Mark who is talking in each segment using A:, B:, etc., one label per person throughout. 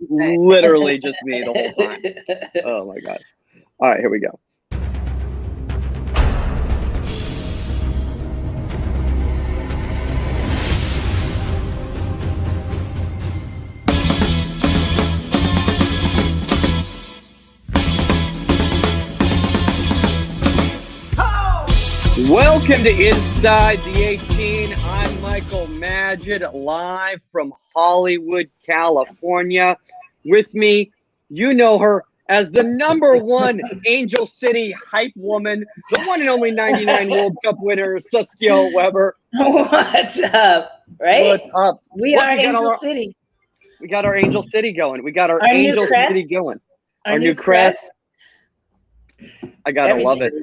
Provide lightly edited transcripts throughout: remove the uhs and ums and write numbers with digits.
A: literally just me the whole time. Oh my God. All right, here we go. Welcome to Inside the 18. I'm Michael Magid, live from Hollywood, California. With me, you know her as the #1 Angel City hype woman, the one and only 99 World Cup winner, Saskia Webber.
B: What's up? Right?
A: What's up?
B: We are Angel City.
A: We got our Angel City going. We got our Angel City going.
B: Our new crest.
A: I gotta love it.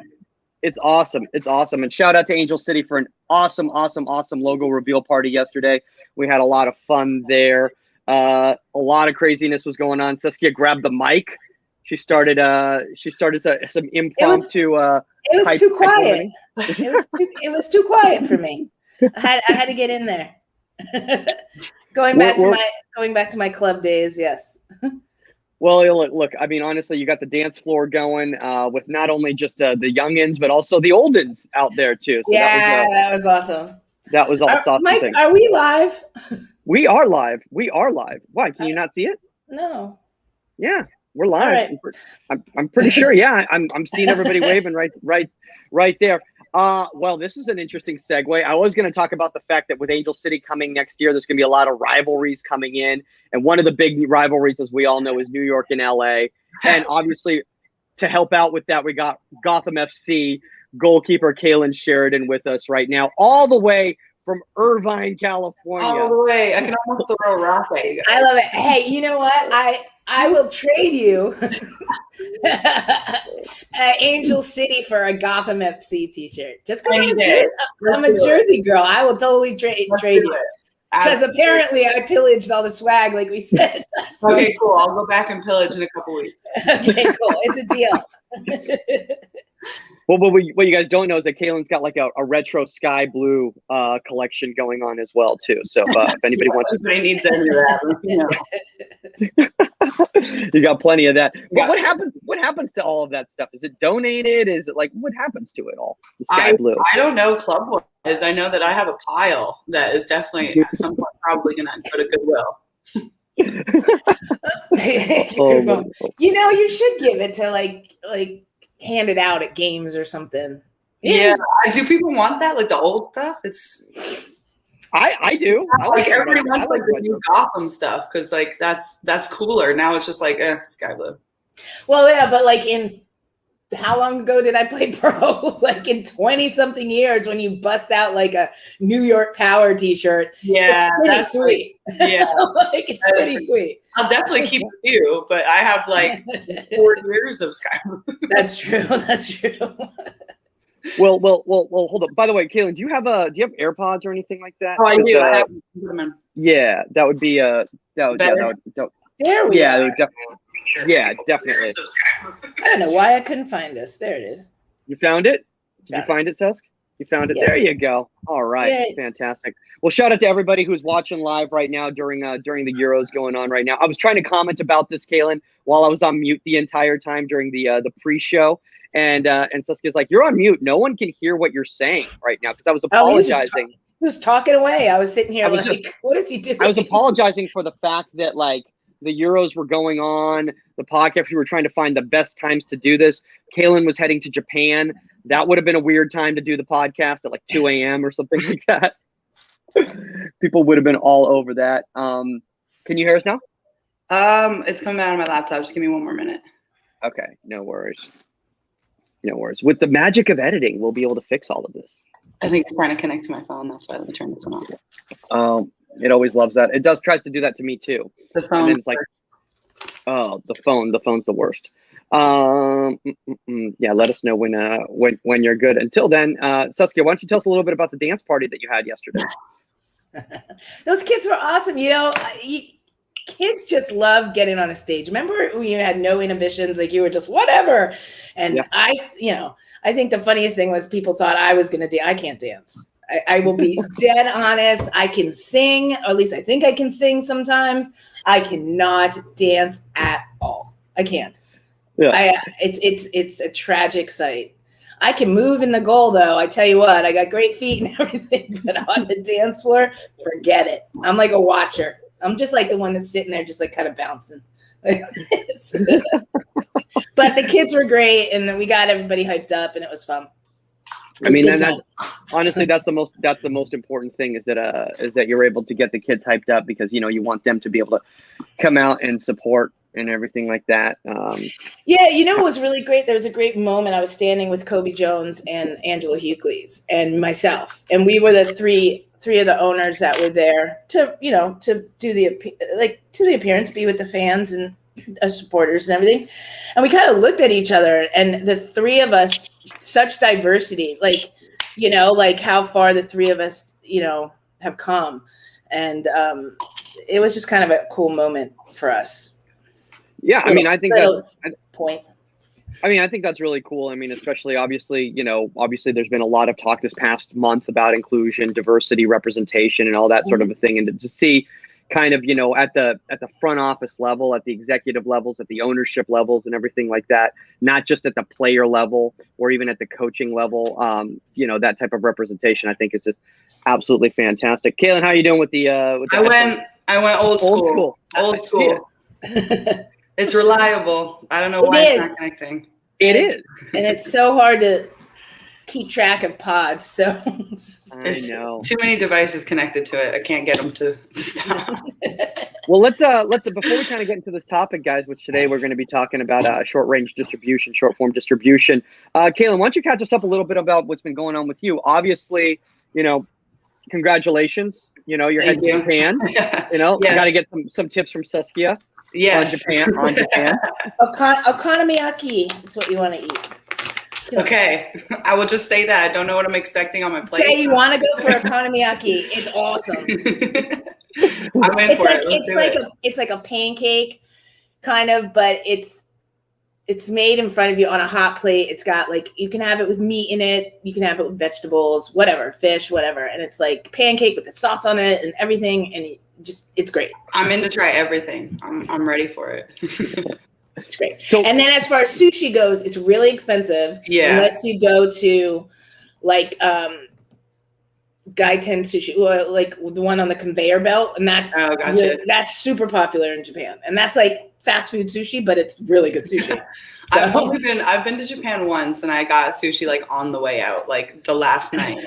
A: It's awesome. It's awesome. And shout out to Angel City for an awesome logo reveal party yesterday. We had a lot of fun there. A lot of craziness was going on. Saskia grabbed the mic. She started some impromptu.
B: It was too quiet. It was too quiet for me. I had to get in there. Going back to my club days, yes.
A: Well, look, I mean, honestly, you got the dance floor going with not only just the youngins, but also the oldins out there, too. So
B: yeah, that was awesome.
A: That was awesome.
B: Mike, are we live?
A: We are live. Why? Can you not see it?
B: No.
A: Yeah, we're live.
B: Right.
A: I'm pretty sure. Yeah, I'm seeing everybody waving right there. Well, this is an interesting segue. I was going to talk about the fact that with Angel City coming next year, there's going to be a lot of rivalries coming in. And one of the big rivalries, as we all know, is New York and LA. And obviously, to help out with that, we got Gotham FC goalkeeper Kailen Sheridan with us right now, all the way from Irvine, California.
C: All the way. I can almost throw a rock at you guys.
B: I love it. Hey, you know what? I will trade you Angel City for a Gotham FC t-shirt. Just because I'm a Jersey girl, I will totally trade you. Because apparently I pillaged all the swag, like we said.
C: Okay, cool. I'll go back and pillage in a couple weeks.
B: Okay, cool. It's a deal.
A: Well, what you guys don't know is that Kailen's got like a retro sky blue collection going on as well too. So if anybody wants,
C: everybody needs any of
A: that. You got plenty of that. But what happens to all of that stuff? Is it donated? Is it like what happens to it all? The sky blue.
C: I don't know club-wise. I know that I have a pile that is definitely at some point probably going to go to Goodwill.
B: You know, you should give it to like hand it out at games or something.
C: Yeah. Do people want that? Like the old stuff?
A: I do.
C: Like everybody wants like the new Gotham stuff because like that's cooler. Now it's just like sky blue.
B: Well, yeah, but like how long ago did I play pro? Like in 20-something years when you bust out like a New York Power t-shirt.
C: Yeah.
B: It's pretty sweet.
C: Yeah.
B: Like it's pretty sweet.
C: I'll definitely keep a few, but I have like 4 years of sky blue.
B: That's true. That's true.
A: Well, hold up. By the way, Kailen, do you have AirPods or anything like that?
C: Oh, I do. I have them.
A: Yeah, that would be
B: There we go.
A: Yeah, definitely.
B: I don't know why I couldn't find this. There it is.
A: You found it? Did you find it, Sask? You found it? Yeah. There you go. All right. Yay. Fantastic. Well, shout out to everybody who's watching live right now during the Euros going on right now. I was trying to comment about this, Kailen, while I was on mute the entire time during the pre-show. And Saskia's like, you're on mute. No one can hear what you're saying right now because I was apologizing.
B: He was talking away. I was sitting here what is he doing?
A: I was apologizing for the fact that like the Euros were going on, the podcast, we were trying to find the best times to do this. Kailen was heading to Japan. That would have been a weird time to do the podcast at like 2 a.m. or something like that. People would have been all over that. Can you hear us now?
C: It's coming out of my laptop. Just give me 1 more minute.
A: Okay, no worries. No worries. With the magic of editing, we'll be able to fix all of this.
C: I think it's trying to connect to my phone. That's why let me turn this one off.
A: It always loves that. It tries to do that to me too.
C: The phone.
A: And then it's like, oh, the phone. The phone's the worst. Yeah, let us know when you're good. Until then, Saskia, why don't you tell us a little bit about the dance party that you had yesterday?
B: Those kids were awesome. You know, kids just love getting on a stage. Remember when you had no inhibitions, like you were just whatever. And yeah. I think the funniest thing was people thought I was going to dance. I can't dance. I will be dead honest. I can sing, or at least I think I can sing sometimes. I cannot dance at all. I can't.
A: Yeah.
B: It's a tragic sight. I can move in the goal, though. I tell you what, I got great feet and everything, but on the dance floor, forget it. I'm like a watcher. I'm just like the one that's sitting there, just like kind of bouncing. But the kids were great, and we got everybody hyped up, and it was fun.
A: I mean, honestly, that's the most important thing is that you're able to get the kids hyped up because you want them to be able to come out and support and everything like that.
B: Yeah, it was really great. There was a great moment. I was standing with Kobe Jones and Angela Hughley's and myself, and we were the three of the owners that were there to do the appearance, be with the fans and supporters and everything. And we kind of looked at each other, and the three of us, such diversity, like how far the three of us, have come. And it was just kind of a cool moment for us.
A: Yeah, I mean, I think that's
B: point.
A: I mean, I think that's really cool. I mean, especially obviously there's been a lot of talk this past month about inclusion, diversity, representation, and all that sort of a thing. And to see kind of, at the front office level, at the executive levels, at the ownership levels and everything like that, not just at the player level or even at the coaching level, that type of representation, I think is just absolutely fantastic. Kailen, how are you doing with the
C: I went old school. Old school. It's reliable. I don't know why it's not connecting.
A: It is.
B: And it's so hard to keep track of pods. So
A: I know.
C: Too many devices connected to it. I can't get them to stop.
A: Well, let's before we kind of get into this topic, guys, which today we're going to be talking about short form distribution. Kailen, why don't you catch us up a little bit about what's been going on with you? Obviously, congratulations. You're heading to Japan.
C: Yes.
A: You got to get some tips from Saskia.
C: Yes.
A: On Japan.
B: Okonomiyaki. That's what you want to eat.
C: Okay. I will just say that. I don't know what I'm expecting on my plate.
B: Say you want to go for okonomiyaki. It's awesome.
C: I'm in for it.
B: It's like a pancake, kind of, but it's made in front of you on a hot plate. It's got you can have it with meat in it. You can have it with vegetables, whatever, fish, whatever. And it's like pancake with the sauce on it and everything. And it's great.
C: I'm in to try everything. I'm ready for it.
B: It's great. And then as far as sushi goes, it's really expensive.
C: Yeah.
B: Unless you go to Gaiten sushi, like the one on the conveyor belt, and that's that's super popular in Japan. And that's like fast food sushi, but it's really good sushi. So.
C: I've been to Japan once, and I got sushi on the way out, the last night.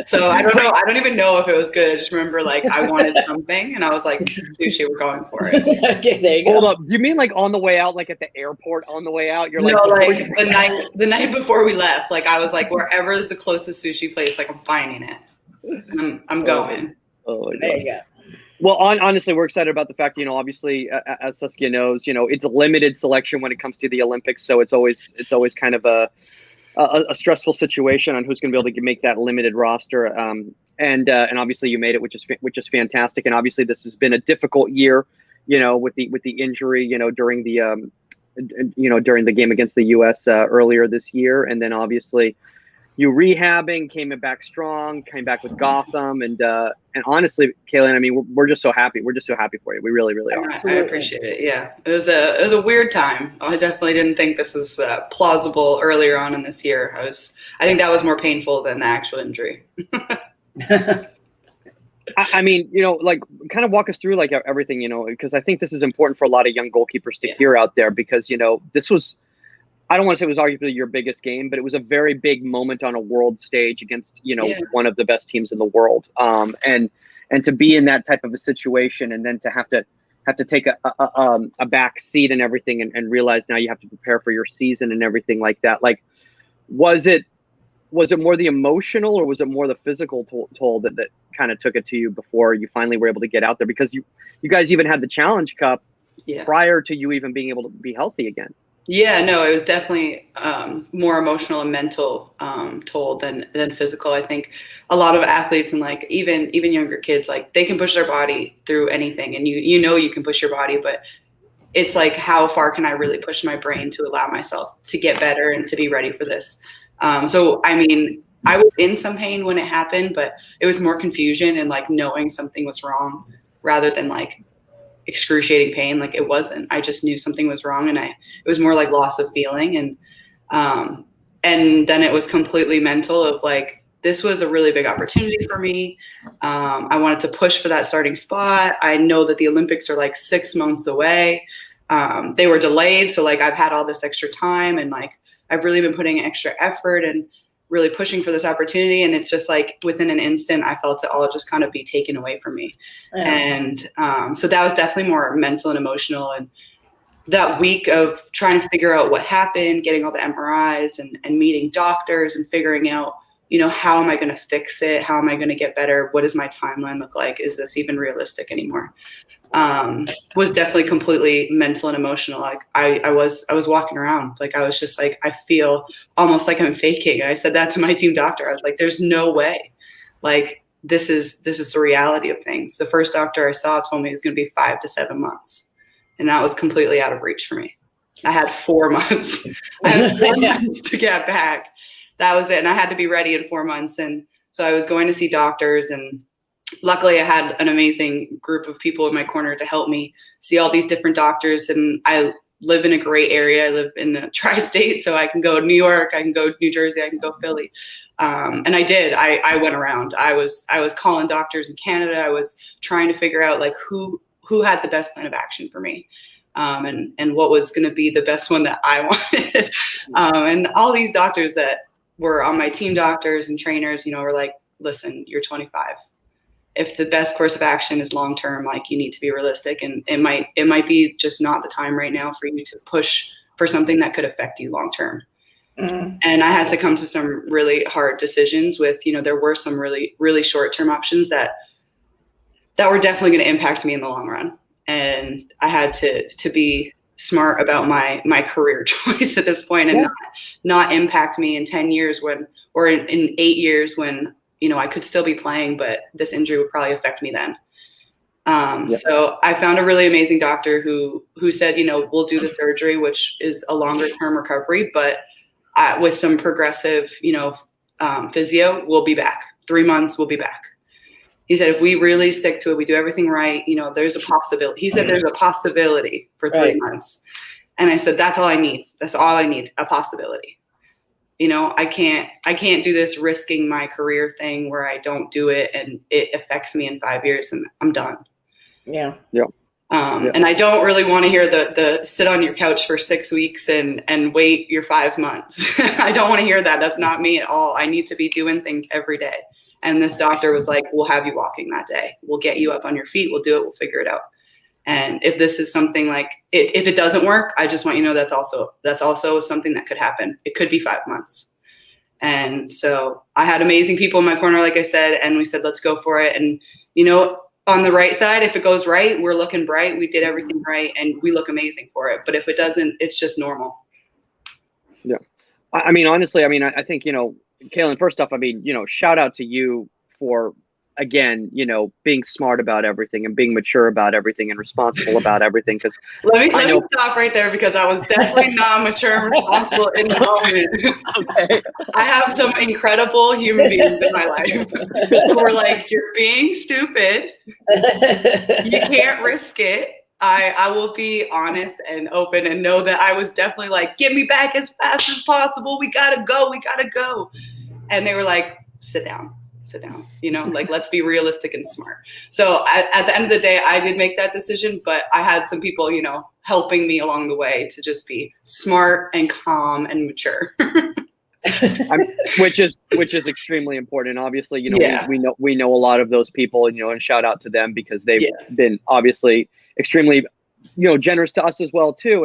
C: So I don't know. I don't even know if it was good. I just remember I wanted something, and I was like, sushi, we're going for it.
B: Okay, there you go.
A: Hold up. Do you mean on the way out, at the airport on the way out? You're
C: the night before we left. I was wherever is the closest sushi place, I'm finding it. I'm going.
A: Oh,
B: there you go.
A: Well, honestly, we're excited about the fact, obviously, as Saskia knows, it's a limited selection when it comes to the Olympics. So it's always kind of a stressful situation on who's going to be able to make that limited roster. And obviously you made it, which is fantastic. And obviously this has been a difficult year, with the injury, during the game against the US earlier this year. And then obviously you rehabbing, came back strong, came back with Gotham, and honestly, Kailen, I mean, we're just so happy. We're just so happy for you. We really, really are.
C: I appreciate it. Yeah, it was a weird time. I definitely didn't think this was plausible earlier on in this year. I think that was more painful than the actual injury.
A: I mean, kind of walk us through everything, because I think this is important for a lot of young goalkeepers to hear out there, because this was. I don't want to say it was arguably your biggest game, but it was a very big moment on a world stage against, one of the best teams in the world. And to be in that type of a situation, and then to have to take a back seat and everything, and realize now you have to prepare for your season and everything like that. Was it more the emotional, or was it more the physical toll that kind of took it to you before you finally were able to get out there? Because you guys even had the Challenge Cup prior to you even being able to be healthy again.
C: Yeah, no, it was definitely more emotional and mental toll than physical. I think a lot of athletes and even younger kids, they can push their body through anything, and you can push your body, but it's how far can I really push my brain to allow myself to get better and to be ready for this? So I mean, I was in some pain when it happened, but it was more confusion and like knowing something was wrong rather than like excruciating pain. Like it wasn't. I just knew something was wrong, and it was more like loss of feeling. And then it was completely mental of like, this was a really big opportunity for me. I wanted to push for that starting spot. I know that the Olympics are like 6 months away. They were delayed. So like I've had all this extra time, and like I've really been putting extra effort and really pushing for this opportunity. And it's just like within an instant, I felt it all just kind of be taken away from me. Yeah. And so that was definitely more mental and emotional. And that week of trying to figure out what happened, getting all the MRIs and meeting doctors and figuring out, you know, how am I going to fix it? How am I going to get better? What does my timeline look like? Is this even realistic anymore? Was definitely completely mental and emotional. Like I was walking around, like I was just like, I feel almost like I'm faking. And I said that to my team doctor. I was like, there's no way. Like this is the reality of things. The first doctor I saw told me it was going to be 5 to 7 months. And that was completely out of reach for me. I had 4 months. I had 4 months to get back. That was it. And I had to be ready in 4 months. And so I was going to see doctors, and luckily I had an amazing group of people in my corner to help me see all these different doctors. And I live in a great area. I live in the tri-state, so I can go to New York, I can go to New Jersey, I can go Philly. And I did. I went around. I was calling doctors in Canada. I was trying to figure out like who had the best plan of action for me, and what was going to be the best one that I wanted. And all these doctors that were on my team, doctors and trainers, you know, were like, listen, you're 25. If the best course of action is long-term, like you need to be realistic, and it might be just not the time right now for you to push for something that could affect you long-term. Mm-hmm. And I had to come to some really hard decisions with, you know, there were some really, really short-term options that were definitely going to impact me in the long run. And I had to be smart about my career choice at this point, and not impact me in 10 years in 8 years when, you know, I could still be playing, but this injury would probably affect me then. So I found a really amazing doctor who said, you know, we'll do the surgery, which is a longer term recovery, but with some progressive, you know, physio, we'll be back. 3 months, we'll be back. He said, if we really stick to it, we do everything right, you know, there's a possibility. He said, there's a possibility for 3 months. And I said, that's all I need. That's all I need, a possibility. You know, I can't do this risking my career thing where I don't do it and it affects me in 5 years and I'm done.
B: Yeah.
A: Yeah.
C: And I don't really want to hear the sit on your couch for 6 weeks and wait your 5 months. I don't want to hear that. That's not me at all. I need to be doing things every day. And this doctor was like, we'll have you walking that day. We'll get you up on your feet. We'll do it. We'll figure it out. And if this is something like, if it doesn't work, I just want you to know that's also something that could happen. It could be 5 months. And so I had amazing people in my corner, like I said, and we said, let's go for it. And, you know, on the right side, if it goes right, we're looking bright. We did everything right and we look amazing for it. But if it doesn't, it's just normal.
A: Yeah. I mean, honestly, I mean, I think, you know, Kailen, first off, I mean, you know, shout out to you for, again, you know, being smart about everything and being mature about everything and responsible about everything. Because
C: let me stop right there, because I was definitely not mature and responsible in the moment. Okay. I have some incredible human beings in my life who were like, you're being stupid. You can't risk it. I will be honest and open and know that I was definitely like, get me back as fast as possible. We gotta go. And they were like, sit down, you know, like, let's be realistic and smart. So at the end of the day, I did make that decision, but I had some people, you know, helping me along the way to just be smart and calm and mature.
A: Which is extremely important. Obviously, you know, we know a lot of those people, and, you know, and shout out to them because they've been obviously extremely, you know, generous to us as well too.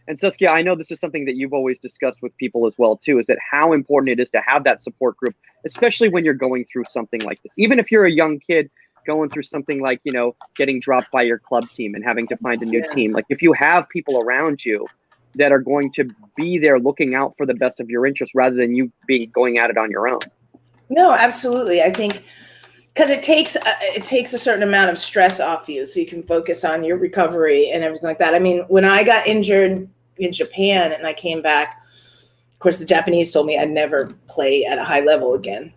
A: And Saskia, I know this is something that you've always discussed with people as well too, is that how important it is to have that support group, especially when you're going through something like this. Even if you're a young kid going through something like, you know, getting dropped by your club team and having to find a new team, like if you have people around you that are going to be there looking out for the best of your interests rather than you going at it on your own. No,
B: absolutely. I think because it takes a certain amount of stress off you so you can focus on your recovery and everything like that. I mean, when I got injured in Japan and I came back, course, the Japanese told me I'd never play at a high level again.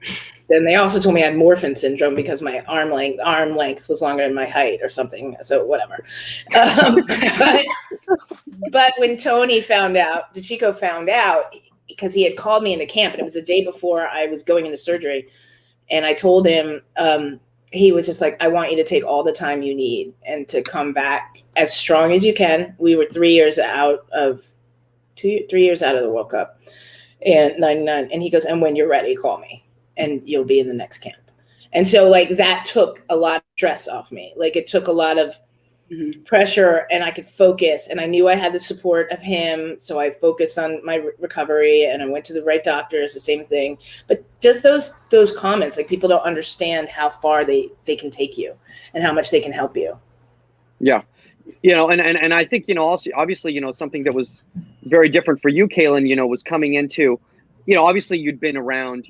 B: Then they also told me I had Morphin syndrome because my arm length was longer than my height or something. So whatever. But when Tony found out, DeChico found out, because he had called me into camp, and it was the day before I was going into surgery. And I told him, he was just like, I want you to take all the time you need and to come back as strong as you can. We were 3 years out of 3 years out of the World Cup and 99. And he goes, and when you're ready, call me and you'll be in the next camp. And so like that took a lot of stress off me. Like it took a lot of pressure, and I could focus, and I knew I had the support of him. So I focused on my recovery, and I went to the right doctors, the same thing. But just those comments, like people don't understand how far they can take you and how much they can help you.
A: Yeah. And I think, also, obviously, something that was very different for you, Kailen, was coming into, obviously you'd been around,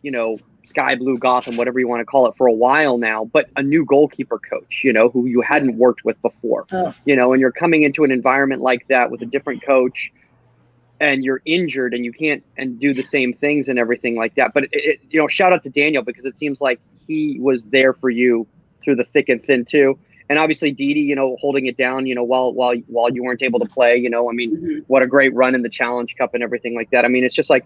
A: Sky Blue, Gotham, whatever you want to call it, for a while now, but a new goalkeeper coach, who you hadn't worked with before, and you're coming into an environment like that with a different coach, and you're injured and you can't do the same things and everything like that. But shout out to Daniel, because it seems like he was there for you through the thick and thin too. And obviously Didi, holding it down, while you weren't able to play, what a great run in the Challenge Cup and everything like that. I mean, it's just like,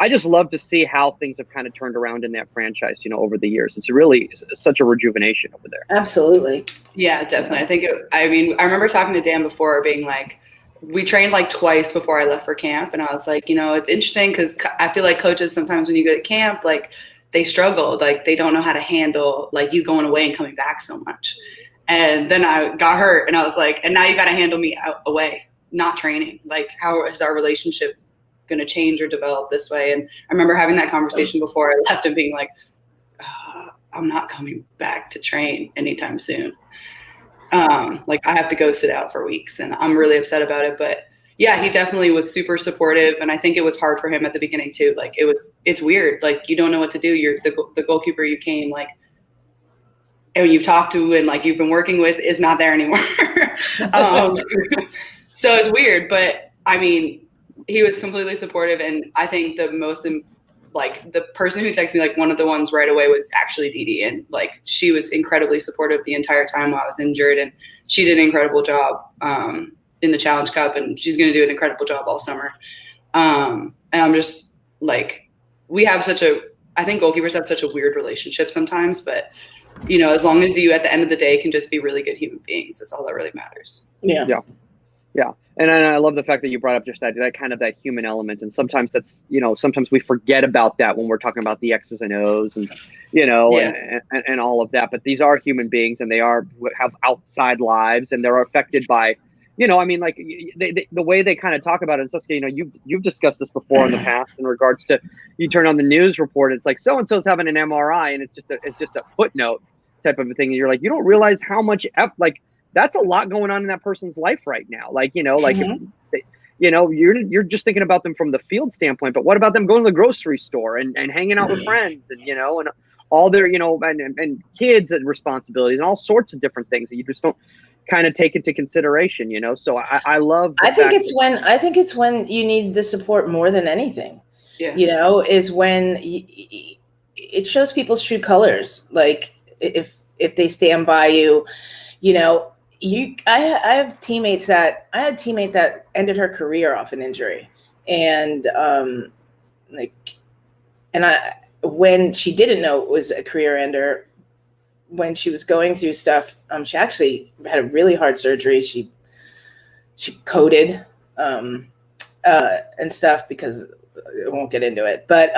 A: I just love to see how things have kind of turned around in that franchise, over the years. It's really such a rejuvenation over there.
B: Absolutely.
C: Yeah, definitely. I remember talking to Dan before, being like, we trained like twice before I left for camp. And I was like, it's interesting because I feel like coaches sometimes when you go to camp, like they struggle, like they don't know how to handle like you going away and coming back so much. And then I got hurt and I was like, and now you got to handle me away, not training. Like, how is our relationship going to change or develop this way? And I remember having that conversation before I left and being like, I'm not coming back to train anytime soon. Like I have to go sit out for weeks, and I'm really upset about it. But yeah, he definitely was super supportive. And I think it was hard for him at the beginning too. Like it's weird. Like you don't know what to do. You're the goalkeeper you came like, and you've talked to and like you've been working with is not there anymore. So it's weird, but I mean, he was completely supportive. And I think the person who texted me, like one of the ones right away was actually Didi. And like, she was incredibly supportive the entire time while I was injured. And she did an incredible job in the Challenge Cup, and she's going to do an incredible job all summer. And I'm just like, I think goalkeepers have such a weird relationship sometimes, but as long as you at the end of the day can just be really good human beings, that's all that really matters.
B: Yeah.
A: And I love the fact that you brought up just that kind of that human element. And sometimes that's, sometimes we forget about that when we're talking about the X's and O's and, and all of that. But these are human beings, and they have outside lives, and they're affected by, like the way they kind of talk about it. And Saskia, you've discussed this before in the past in regards to, you turn on the news report, it's like so-and-so's having an MRI, and it's just a footnote type of a thing. And you're like, you don't realize how much that's a lot going on in that person's life right now. Like, you're just thinking about them from the field standpoint, but what about them going to the grocery store and hanging out with friends and, and all their, and kids and responsibilities and all sorts of different things that you just don't kind of take into consideration, So I love,
B: I think it's when you need the support more than anything, is when it shows people's true colors. Like if they stand by you, I had a teammate that ended her career off an injury, and when she didn't know it was a career ender, when she was going through stuff, she actually had a really hard surgery. She coded and stuff, because I won't get into it, but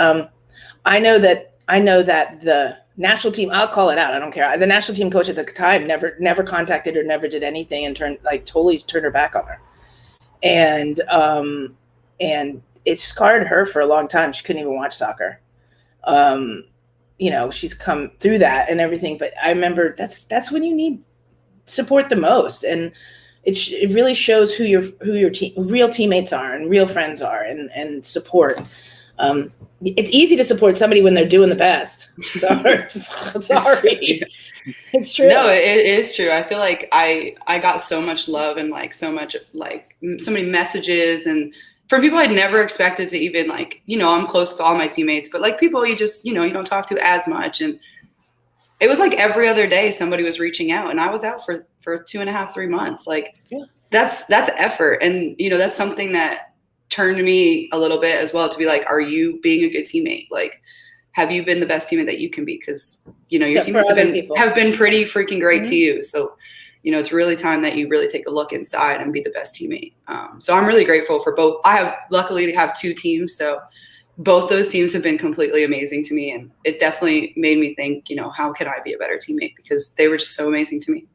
B: I know that the national team, I'll call it out, I don't care. The national team coach at the time never contacted her, never did anything, and totally turned her back on her. And it scarred her for a long time. She couldn't even watch soccer. She's come through that and everything, but I remember that's when you need support the most. And it really shows who your real teammates are and real friends are, and support. It's easy to support somebody when they're doing the best. Sorry. It's true.
C: No, it is true. I feel like I got so much love and so many messages and for people I'd never expected to even like, I'm close to all my teammates, but like people you just, you don't talk to as much. And it was like every other day somebody was reaching out, and I was out for 2.5, 3 months. Like that's effort. And, that's something that turned me a little bit as well to be like, are you being a good teammate? Like, have you been the best teammate that you can be? Because, your teammates have been pretty freaking great to you. So, it's really time that you really take a look inside and be the best teammate. So I'm really grateful for both. Luckily have 2 teams. So both those teams have been completely amazing to me. And it definitely made me think, how can I be a better teammate? Because they were just so amazing to me.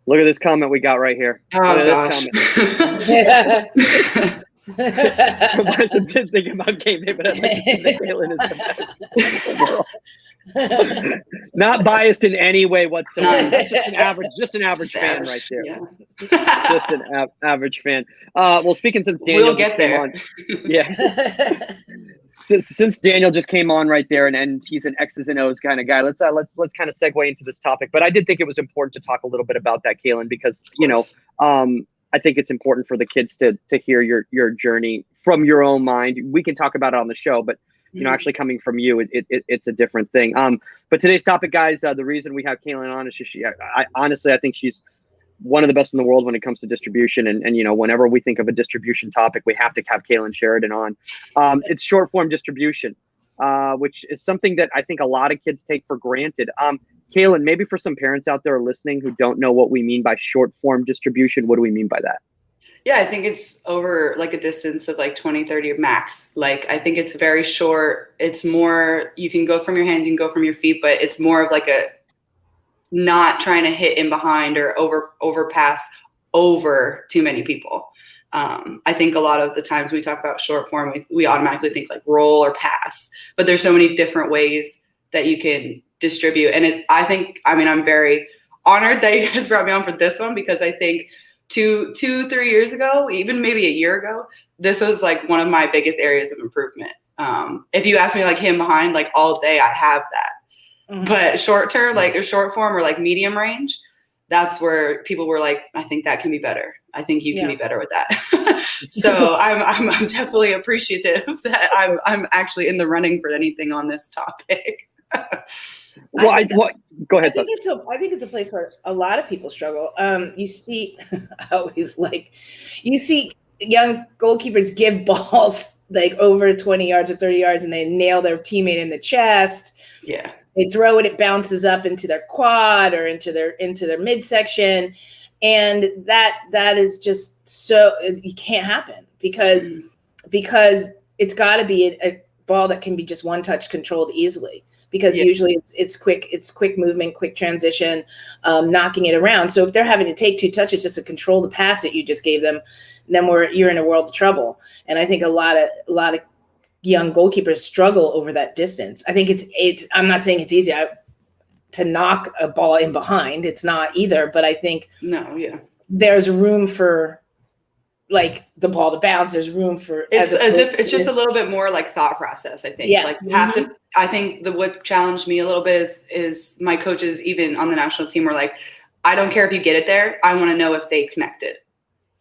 A: Look at this comment we got right here.
C: Oh, gosh.
A: I did think about game day, but I think Kailen is the best. Not biased in any way whatsoever. Just an average fan right there. Yeah. Just an average fan. Well, speaking since Daniel just came on, yeah. Since Daniel just came on right there, and he's an X's and O's kind of guy, let's kind of segue into this topic. But I did think it was important to talk a little bit about that, Kailen, because I think it's important for the kids to hear your journey from your own mind. We can talk about it on the show, but actually coming from you, it's a different thing. But today's topic, guys, the reason we have Kailen on is honestly, I think she's one of the best in the world when it comes to distribution. And whenever we think of a distribution topic, we have to have Kailen Sheridan on. It's short form distribution, which is something that I think a lot of kids take for granted. Kailen, maybe for some parents out there listening who don't know what we mean by short form distribution, what do we mean by that?
C: Yeah, I think it's over like a distance of like 20, 30 max. Like, I think it's very short. It's more, you can go from your hands, you can go from your feet, but it's more of like a not trying to hit in behind or overpass over too many people. I think a lot of the times we talk about short form, we automatically think like roll or pass, but there's so many different ways that you can distribute. And I'm very honored that you guys brought me on for this one, because I think 2-3 years ago, even maybe a year ago, this was like one of my biggest areas of improvement. If you ask me like him behind, like all day, I have that. Mm-hmm. But short term, like or short form or like medium range, that's where people were like, I think that can be better. I think you can be better with that. So I'm definitely appreciative that I'm actually in the running for anything on this topic.
A: Go ahead.
B: I think it's a place where a lot of people struggle. You see, you see young goalkeepers give balls like over 20 yards or 30 yards, and they nail their teammate in the chest.
C: Yeah.
B: They throw it, it bounces up into their quad or into their midsection. And that is just so, it can't happen because it's got to be a ball that can be just one touch controlled easily, because usually it's quick movement, quick transition, knocking it around. So if they're having to take 2 touches just to control the pass that you just gave them, then you're in a world of trouble. And I think a lot of young goalkeepers struggle over that distance. I think it's I'm not saying it's easy to knock a ball in behind. It's not either, but I think there's room for like the ball to bounce. There's room for
C: it's just a little bit more like thought process, I think. Like I think what challenged me a little bit is my coaches, even on the national team, were like, I don't care if you get it there. I want to know if they connected.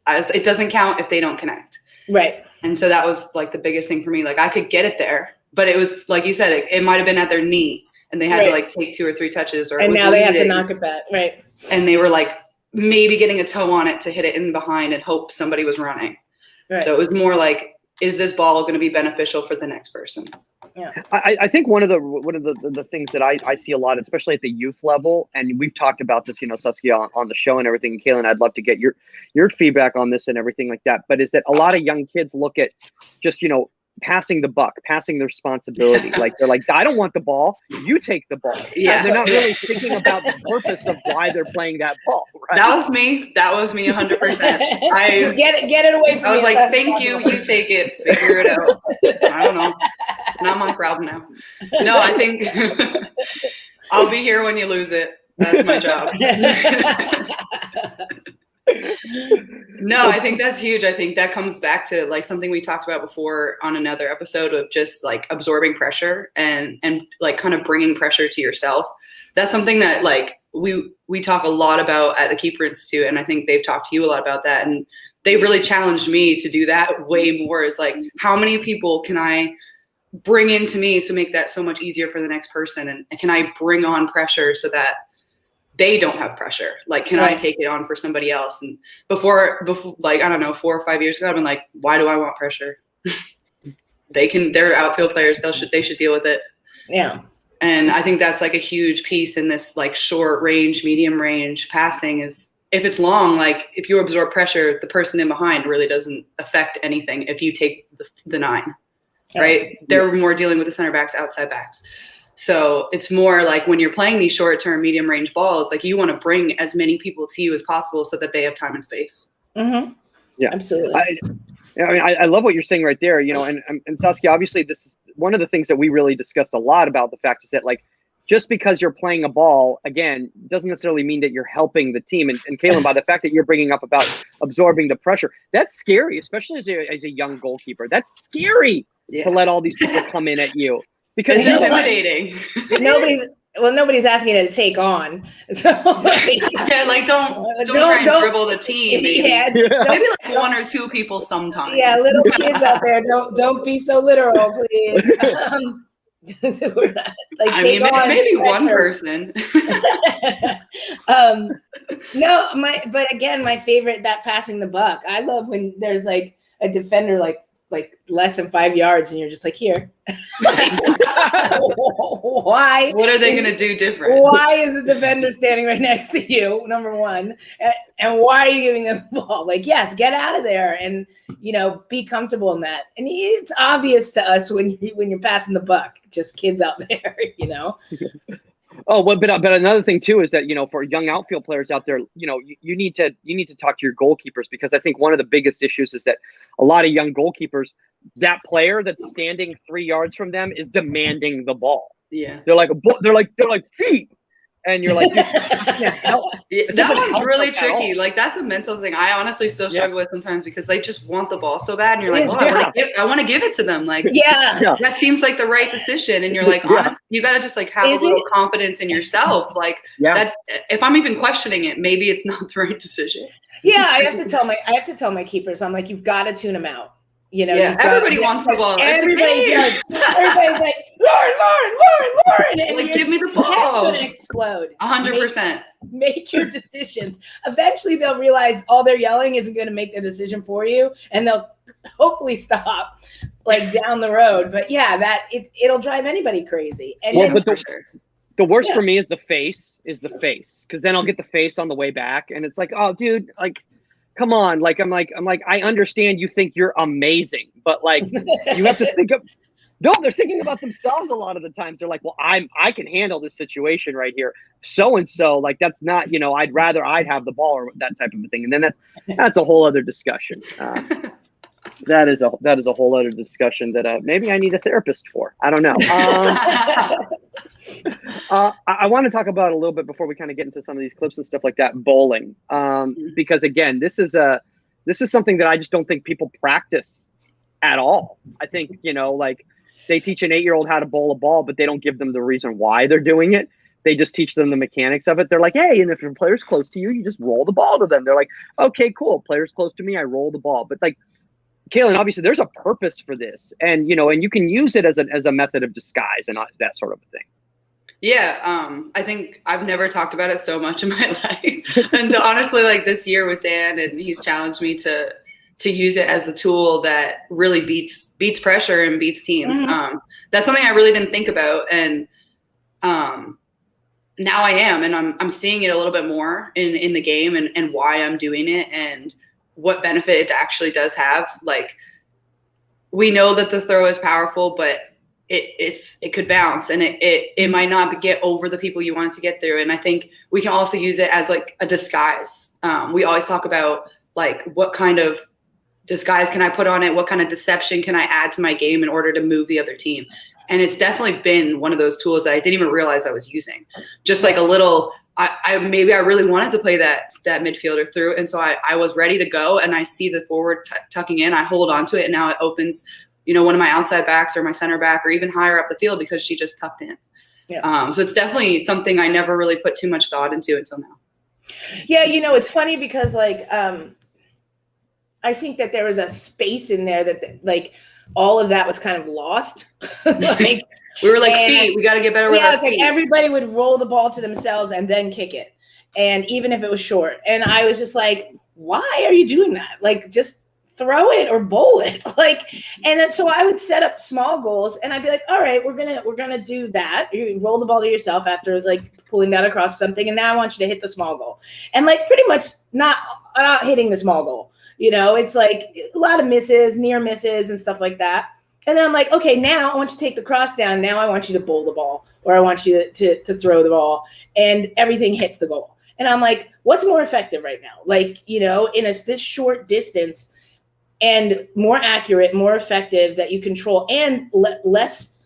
C: It doesn't count if they don't connect.
B: Right.
C: And so that was like the biggest thing for me. Like I could get it there, but it was like you said, it might've been at their knee and they had to like take 2 or 3 touches,
B: and now they have to knock it back. Right.
C: And they were like maybe getting a toe on it to hit it in behind and hope somebody was running. Right. So it was more like, is this ball going to be beneficial for the next person?
B: Yeah.
A: I think one of the things that I see a lot, especially at the youth level, and we've talked about this, Saskia on the show and everything. Kailen, I'd love to get your feedback on this and everything like that. But is that a lot of young kids look at just, passing the buck, passing the responsibility. Like they're like, I don't want the ball, you take the ball.
C: Yeah.
A: And they're not really thinking about the purpose of why they're playing that ball. Right?
C: That was me 100%.
B: Just get it away from me.
C: I was like, thank you, you take it, figure it out. I don't know. Not my problem now. No, I think I'll be here when you lose it. That's my job. No, I think that's huge. I think that comes back to like something we talked about before on another episode of just like absorbing pressure and like kind of bringing pressure to yourself. That's something that like we talk a lot about at the Keeper Institute, and I think they've talked to you a lot about that. And they really challenged me to do that way more, is like, how many people can I bring into me to make that so much easier for the next person? And can I bring on pressure so that they don't have pressure? Like, can I take it on for somebody else? And before, like, I don't know, 4 or 5 years ago, I've been like, why do I want pressure? They're outfield players. They should deal with it.
B: Yeah.
C: And I think that's like a huge piece in this like short range, medium range passing is, if it's long, like if you absorb pressure, the person in behind really doesn't affect anything if you take the 9, right? They're more dealing with the center backs, outside backs. So it's more like when you're playing these short-term, medium-range balls, like you want to bring as many people to you as possible so that they have time and space.
B: Mm-hmm.
A: Yeah,
B: absolutely.
A: I love what you're saying right there. You know, and Saskia, obviously, this is one of the things that we really discussed a lot about. The fact is that, like, just because you're playing a ball, again, doesn't necessarily mean that you're helping the team. And Kailen, by the fact that you're bringing up about absorbing the pressure, that's scary, especially as a young goalkeeper. That's scary to let all these people come in at you. Because
C: it's intimidating.
B: Nobody's asking you to take on. So, like,
C: yeah, like don't try and dribble the team. Maybe maybe like 1 or 2 people sometimes.
B: Yeah, little kids out there, don't be so literal, please.
C: Maybe one person.
B: But again, my favorite, that passing the buck. I love when there's like a defender like less than 5 yards and you're just like, here. Why?
C: What are they going to do different?
B: Why is the defender standing right next to you, number one? And why are you giving them the ball? Like, yes, get out of there and, be comfortable in that. And it's obvious to us when you're passing the buck, just kids out there,
A: Oh, well, but another thing too is that, for young outfield players out there, you need to talk to your goalkeepers, because I think one of the biggest issues is that a lot of young goalkeepers, that player that's standing 3 yards from them is demanding the ball.
C: Yeah,
A: they're like feet, and you're like,
C: that one's really tricky. Like, that's a mental thing. I honestly still struggle with sometimes, because they just want the ball so bad, and you're like, well, I want to give it to them. Like, that seems like the right decision, and you're like, honestly, you got to just like have a little confidence in yourself. Like, that if I'm even questioning it, maybe it's not the right decision.
B: Yeah, I have to tell my keepers, I'm like, you've got to tune them out.
C: Everybody wants the ball.
B: Everybody's like, Lauren, and
C: like, give me the ball.
B: That's going to explode.
C: 100%.
B: Make your decisions. Eventually, they'll realize all their yelling isn't going to make the decision for you, and they'll hopefully stop like down the road. But it'll drive anybody crazy. And
A: the worst for me is the face, because then I'll get the face on the way back, and it's like, oh, dude, like, come on. Like, I'm like, I understand you think you're amazing, but like, you have to think of, no, they're thinking about themselves a lot of the times. They're like, well, I can handle this situation right here. So-and-so, like, that's not, I'd have the ball, or that type of a thing. And then that's a whole other discussion. That is a whole other discussion that maybe I need a therapist for. I don't know. I want to talk about a little bit before we kind of get into some of these clips and stuff like that, bowling. Because again, this is something that I just don't think people practice at all. I think, like, they teach an 8-year-old how to bowl a ball, but they don't give them the reason why they're doing it. They just teach them the mechanics of it. They're like, hey, and if your player's close to you, you just roll the ball to them. They're like, okay, cool. Player's close to me, I roll the ball. But like, Kailen, obviously there's a purpose for this, and and you can use it as a method of disguise and that sort of a thing.
C: Yeah, I think I've never talked about it so much in my life. And honestly, like this year with Dan, and he's challenged me to use it as a tool that really beats pressure and beats teams.
B: Mm-hmm.
C: That's something I really didn't think about, and now I am, and I'm seeing it a little bit more in the game, and why I'm doing it, and what benefit it actually does have. Like, we know that the throw is powerful, but it could bounce, and it might not get over the people you want it to get through. And I think we can also use it as like a disguise. We always talk about like, what kind of disguise can I put on it? What kind of deception can I add to my game in order to move the other team? And it's definitely been one of those tools that I didn't even realize I was using. Just like a little, I really wanted to play that midfielder through. And so I was ready to go, and I see the forward tucking in, I hold on to it, and now it opens, one of my outside backs or my center back or even higher up the field, because she just tucked in.
B: Yeah.
C: So it's definitely something I never really put too much thought into until now.
B: Yeah, it's funny because like I think that there was a space in there that like all of that was kind of lost. Like
C: we were like feet, we got to get better with our
B: it's
C: feet.
B: like everybody would roll the ball to themselves and then kick it. And even if it was short. And I was just like, why are you doing that? Like just throw it or bowl it. Like, and then so I would set up small goals and I'd be like, all right, we're gonna do that. You roll the ball to yourself after like pulling that across something, and now I want you to hit the small goal. And like pretty much not hitting the small goal. It's like a lot of misses, near misses, and stuff like that. And then I'm like, okay, now I want you to take the cross down. Now I want you to bowl the ball, or I want you to throw the ball, and everything hits the goal. And I'm like, what's more effective right now? Like, in this short distance, and more accurate, more effective that you control, and less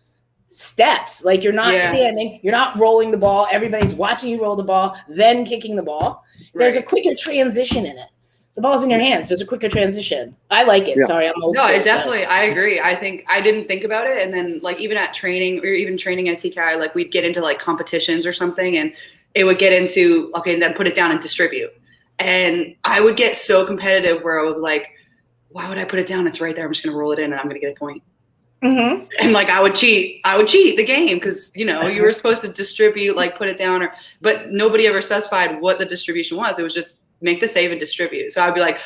B: steps. Like you're not standing, you're not rolling the ball. Everybody's watching you roll the ball, then kicking the ball. There's a quicker transition in it. The ball's in your hands. There's a quicker transition. I like it. Yeah. Sorry, I'm old.
C: No, it definitely. I agree. I think I didn't think about it, and then like even at training, or even training at TKI, like we'd get into like competitions or something, and it would get into and then put it down and distribute. And I would get so competitive where I would like, why would I put it down? It's right there. I'm just gonna roll it in, and I'm gonna get a point. Mm-hmm. And like I would cheat the game because you were supposed to distribute, like put it down, but nobody ever specified what the distribution was. It was just make the save and distribute. So I'd be like,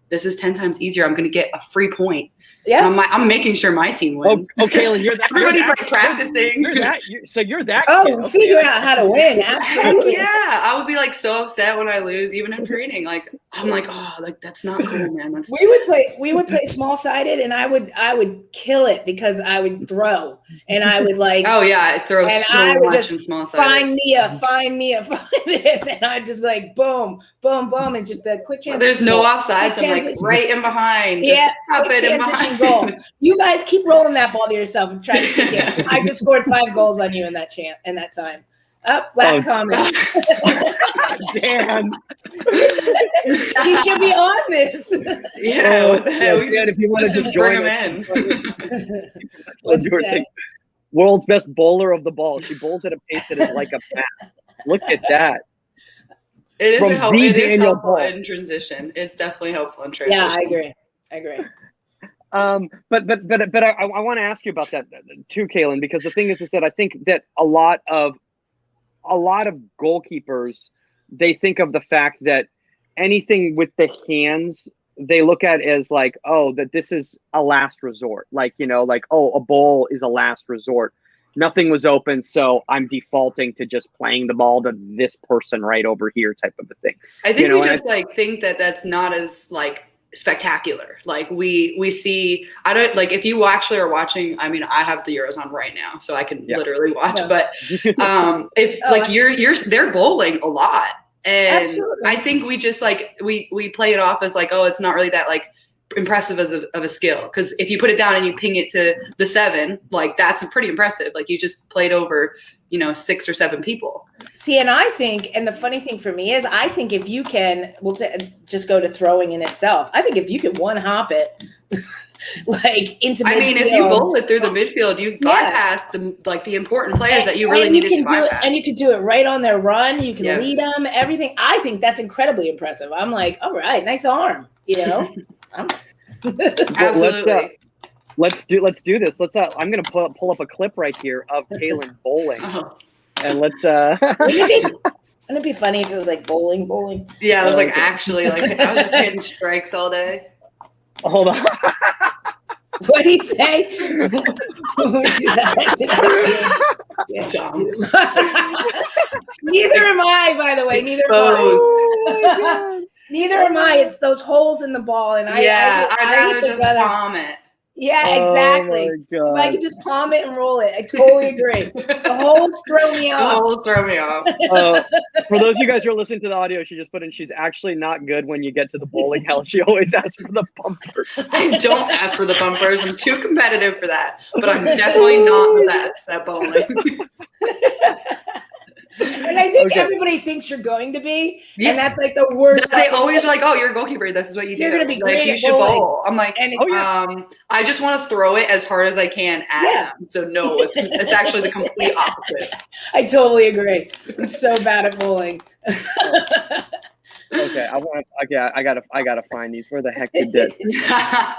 C: this is 10 times easier. I'm going to get a free point. Yeah. I'm making sure my team wins.
A: Oh, Kailen, you're that.
C: Everybody's like practicing.
A: You're that.
B: Oh, figure out how to win. Absolutely.
C: Yeah. I would be like so upset when I lose, even in training. Like, I'm like, oh, like that's not cool, man.
B: We would play small sided, and I would kill it because I would throw, and I would like.
C: Oh yeah, I throw so much in small sided.
B: Find this, and I'd just be like, boom, boom, boom, and just be like, quick transition.
C: There's no offsides. I'm like right in behind.
B: Yeah,
C: just it in behind.
B: Goal. You guys keep rolling that ball to yourself and try to kick it. I just scored 5 goals on you in that time. Last comment.
A: Damn.
B: He should be on this.
C: Yeah.
A: If you wanted to join
C: him
A: in. World's best bowler of the ball. She bowls at a pace that is like a pass. Look at that.
C: It is helpful in transition. It's definitely helpful in transition.
B: Yeah, I agree.
A: But I want to ask you about that too, Kailen, because the thing is that I think that a lot of goalkeepers, they think of the fact that anything with the hands they look at as like, oh, that this is a last resort, like a bowl is a last resort. Nothing was open, so I'm defaulting to just playing the ball to this person right over here, type of a thing.
C: I think we just think that that's not as like spectacular. Like we see, I don't like if you actually are watching. I mean, I have the Euros on right now, so I can literally watch. Yeah. But if they're bowling a lot, and absolutely. I think we just like we play it off as like, oh, it's not really that like impressive of a skill, because if you put it down and you ping it to the 7, like that's pretty impressive. Like you just played over 6 or 7 people.
B: See, and I think, and the funny thing for me is, I think if you can, just go to throwing in itself. I think if you can one hop it, like into midfield. I mean,
C: if you bowl it through the midfield, you've bypassed the important players that you really needed to bypass.
B: And you can do it right on their run. You can lead them, everything. I think that's incredibly impressive. I'm like, all right, nice arm,
C: Absolutely.
A: Let's do this. I'm gonna pull up a clip right here of Kailen bowling, and let's.
B: Wouldn't it be funny if it was like bowling?
C: Yeah, it was like actually like I was just hitting strikes all day.
A: Hold on.
B: What'd he say? Neither am I, by the way. Neither am I. It's those holes in the ball, and
C: I'd rather just palm it.
B: Yeah, exactly. If I could just palm it and roll it, I totally agree. The holes throw me off.
A: For those of you guys who are listening to the audio, she just put in, she's actually not good when you get to the bowling alley. She always asks for the bumpers.
C: I don't ask for the bumpers. I'm too competitive for that. But I'm definitely not the best at bowling.
B: And I think
A: Okay.
B: everybody thinks you're going to be,
C: Yeah.
B: and that's like the worst.
C: They always are like, "Oh, you're a goalkeeper. This is what you do.
B: You're gonna be
C: like
B: great
C: you
B: at
C: should
B: bowling."
C: bowl." I'm like,
B: And
C: I just want to throw it as hard as I can at them. So no, it's actually the complete opposite.
B: I totally agree. I'm so bad at bowling.
A: Okay, I gotta find these. Where the heck did that?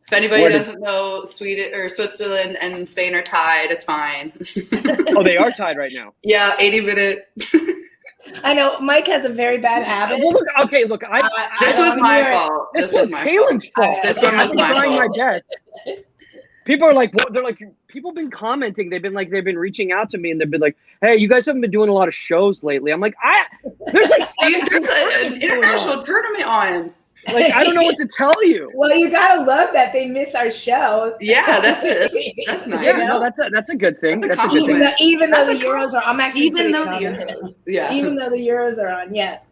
C: If anybody
A: What is-
C: doesn't know, Sweden or Switzerland and Spain are tied. It's fine.
A: Oh, they are tied right now.
C: Yeah, 80-minute.
B: I know Mike has a very bad habit.
A: Well, look. Okay, look.
C: This was my fault.
A: This was
C: my
A: Kailen's fault.
C: This one was
A: I'm
C: my
A: trying
C: fault.
A: my best. People are like, well, they're like, people have been commenting. They've been reaching out to me, and they've been like, "Hey, you guys haven't been doing a lot of shows lately." I'm like, there's like
C: There's an international tournament on.
A: Like, I don't know what to tell you.
B: Well, you gotta love that they miss our show.
C: Yeah, that's it. That's nice.
A: Yeah, no, that's a good thing.
C: That's a
A: That's a good thing.
C: compliment.
B: Even though the
C: That's a
B: Euros are, I'm actually
C: Even
B: putting
C: though
B: it
C: the
B: on there.
C: Euros, yeah.
B: Even though the Euros are on, yes,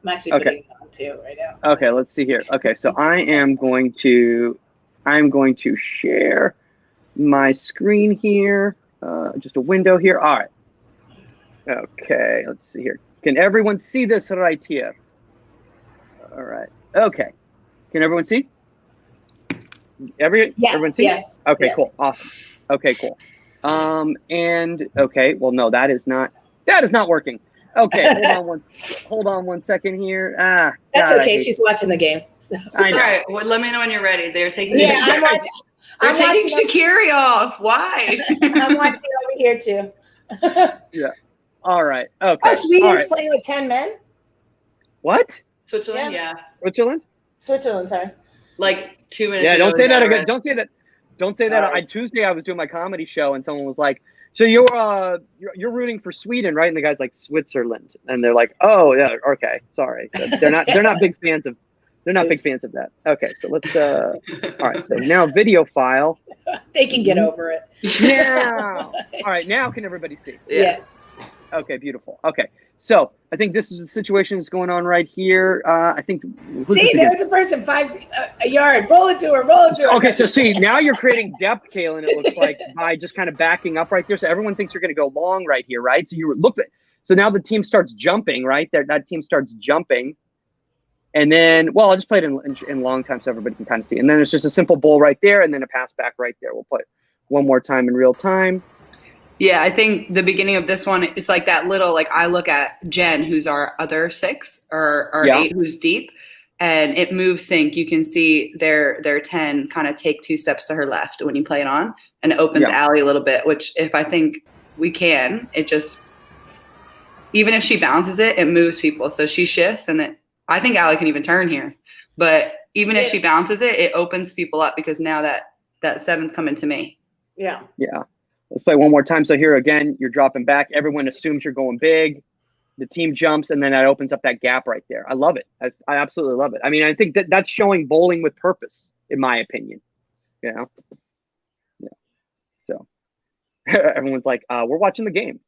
B: I'm actually
A: Okay.
B: putting it on too right now.
A: Okay, let's see here. Okay, so I'm going to share my screen here. Just a window here. All right. Okay, let's see here. Can everyone see this right here? All right. Okay. Can everyone see?
B: Yes,
A: Everyone see?
B: yes.
A: Okay,
B: yes.
A: cool. Awesome. Okay, cool. And okay, well, no, that is not working. Okay, hold on one second here.
B: That's
A: God, I
B: okay.
A: hate-
B: She's watching the game. So.
A: I
C: It's
A: know.
C: all right. Well, let me know when you're ready. They're taking
B: Yeah, I'm watching.
C: They're
B: I'm
C: taking
B: watching,
C: Shaqiri off. Why?
B: I'm watching over here too.
A: All right. Okay.
B: Oh, Sweden's
A: All right.
B: playing with 10 men.
A: What?
C: Switzerland, yeah.
A: Switzerland?
B: Switzerland, sorry.
C: Like 2 minutes
A: Yeah,
C: ago.
A: don't say that
C: we
A: again.
C: got
A: Don't say that. Don't say that.
B: Sorry.
A: Tuesday I was doing my comedy show and someone was like, "So you're rooting for Sweden, right?" And the guy's like, "Switzerland," and they're like, "Oh yeah, okay, sorry." They're not big fans of. They're not big fans of that. Okay, so let's. All right, so now video file.
B: They can get over it.
A: Now, all right, now can everybody see?
C: Yeah.
B: Yes.
A: Okay, beautiful. Okay, so I think this is the situation that's going on right here. I think. Who's
B: See,
A: this again?
B: there's a person a yard. Roll it to her. Roll it to her.
A: Okay, so see, now you're creating depth, Kailen, it looks like, by just kind of backing up right there. So everyone thinks you're going to go long right here, right? So you look at, so now the team starts jumping, right? That team starts jumping. And then, well, I'll just play it in long time so everybody can kind of see. And then it's just a simple bowl right there and then a pass back right there. We'll play it one more time in real time.
C: Yeah, I think the beginning of this one, it's like that little, like I look at Jen, who's our other 6 or
A: Yeah.
C: 8, who's deep, and it moves sync. You can see their 10 kind of take 2 steps to her left when you play it on, and it opens
A: Yeah.
C: Allie a little bit, which if I think we can, it just, even if she bounces it, it moves people. So she shifts, and I think Allie can even turn here. But even if she bounces it, it opens people up because now that 7's coming to me.
B: Yeah.
A: Yeah. Let's play one more time. So here again, you're dropping back. Everyone assumes you're going big. The team jumps, and then that opens up that gap right there. I love it. I absolutely love it. I mean, I think that's showing bowling with purpose, in my opinion. You know? Yeah. So everyone's like, we're watching the game.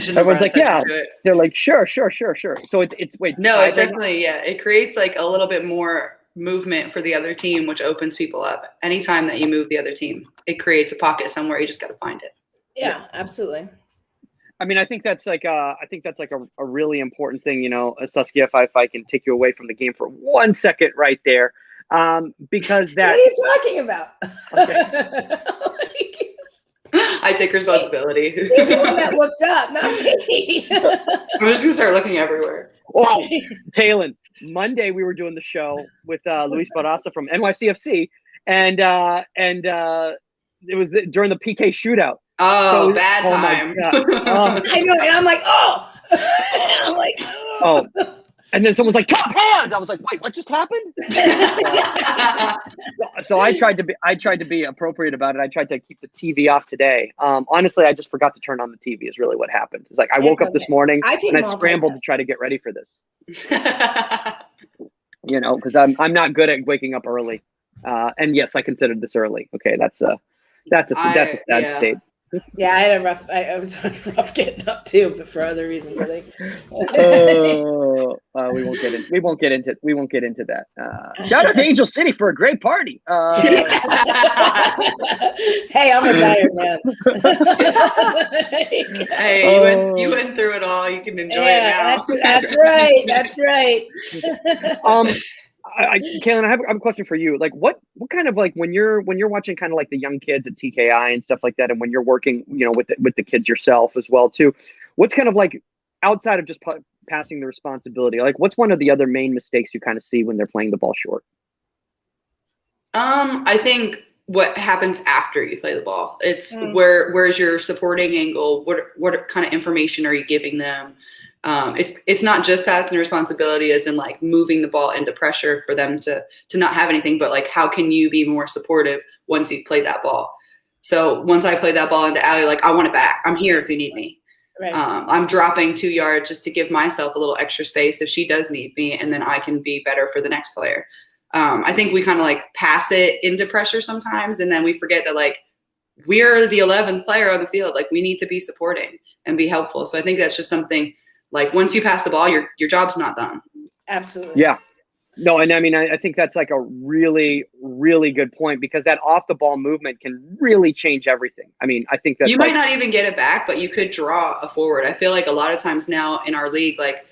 A: Everyone's like, yeah. They're like, sure. So it's wait.
C: No,
A: tied
C: it's
A: right now?
C: definitely, yeah. It creates like a little bit more movement for the other team, which opens people up. Anytime that you move the other team, it creates a pocket somewhere. You just got to find it.
B: Yeah, absolutely.
A: I mean, I think that's like a really important thing, you know, Saskia, if I can take you away from the game for 1 second right there, because that.
B: What are you talking about?
A: Okay.
C: I take responsibility.
B: He's the one that looked up, not me.
C: I'm just gonna start looking everywhere.
A: Oh, Kailen, Monday we were doing the show with Luis Barraza from NYCFC, and it was during the PK shootout.
C: Oh,
A: So-
C: bad
A: oh my
C: time.
A: God.
B: I know, and I'm like, oh. I'm like,
A: Oh, and then someone's like, top hand. I was like, wait, what just happened? So I tried to be appropriate about it. I tried to keep the TV off today. Honestly, I just forgot to turn on the TV is really what happened. It's like I woke up this morning and I scrambled to try to get ready for this. You know, because I'm not good at waking up early. And yes, I considered this early. Okay, that's a sad state.
B: Yeah, I had a rough. I was rough getting up too, but for other reasons, I think.
A: We won't get into that. Shout out to Angel City for a great party.
B: Hey, I'm retired, man.
C: Hey, you went through it all. You can enjoy it now.
B: That's right. That's right.
A: Kailen, I have a question for you. Like, what kind of, like, when you're watching kind of like the young kids at TKI and stuff like that, and when you're working, with the kids yourself as well too, what's kind of like outside of just passing the responsibility? Like, what's one of the other main mistakes you kind of see when they're playing the ball short? I
C: think what happens after you play the ball. It's where's your supporting angle? What kind of information are you giving them? It's not just passing the responsibility as in like moving the ball into pressure for them to not have anything, but like how can you be more supportive once you've played that ball? So once I play that ball into alley, like I want it back. I'm here if you need me. Right. I'm dropping 2 yards just to give myself a little extra space if she does need me, and then I can be better for the next player. I think we kind of like pass it into pressure sometimes, and then we forget that like we're the 11th player on the field. Like we need to be supporting and be helpful. So I think that's just something. Like once you pass the ball, your job's not done.
B: Absolutely.
A: Yeah. No, and I mean, I think that's like a really, really good point, because that off the ball movement can really change everything. I mean, I think that
C: you might not even get it back, but you could draw a forward. I feel like a lot of times now in our league, like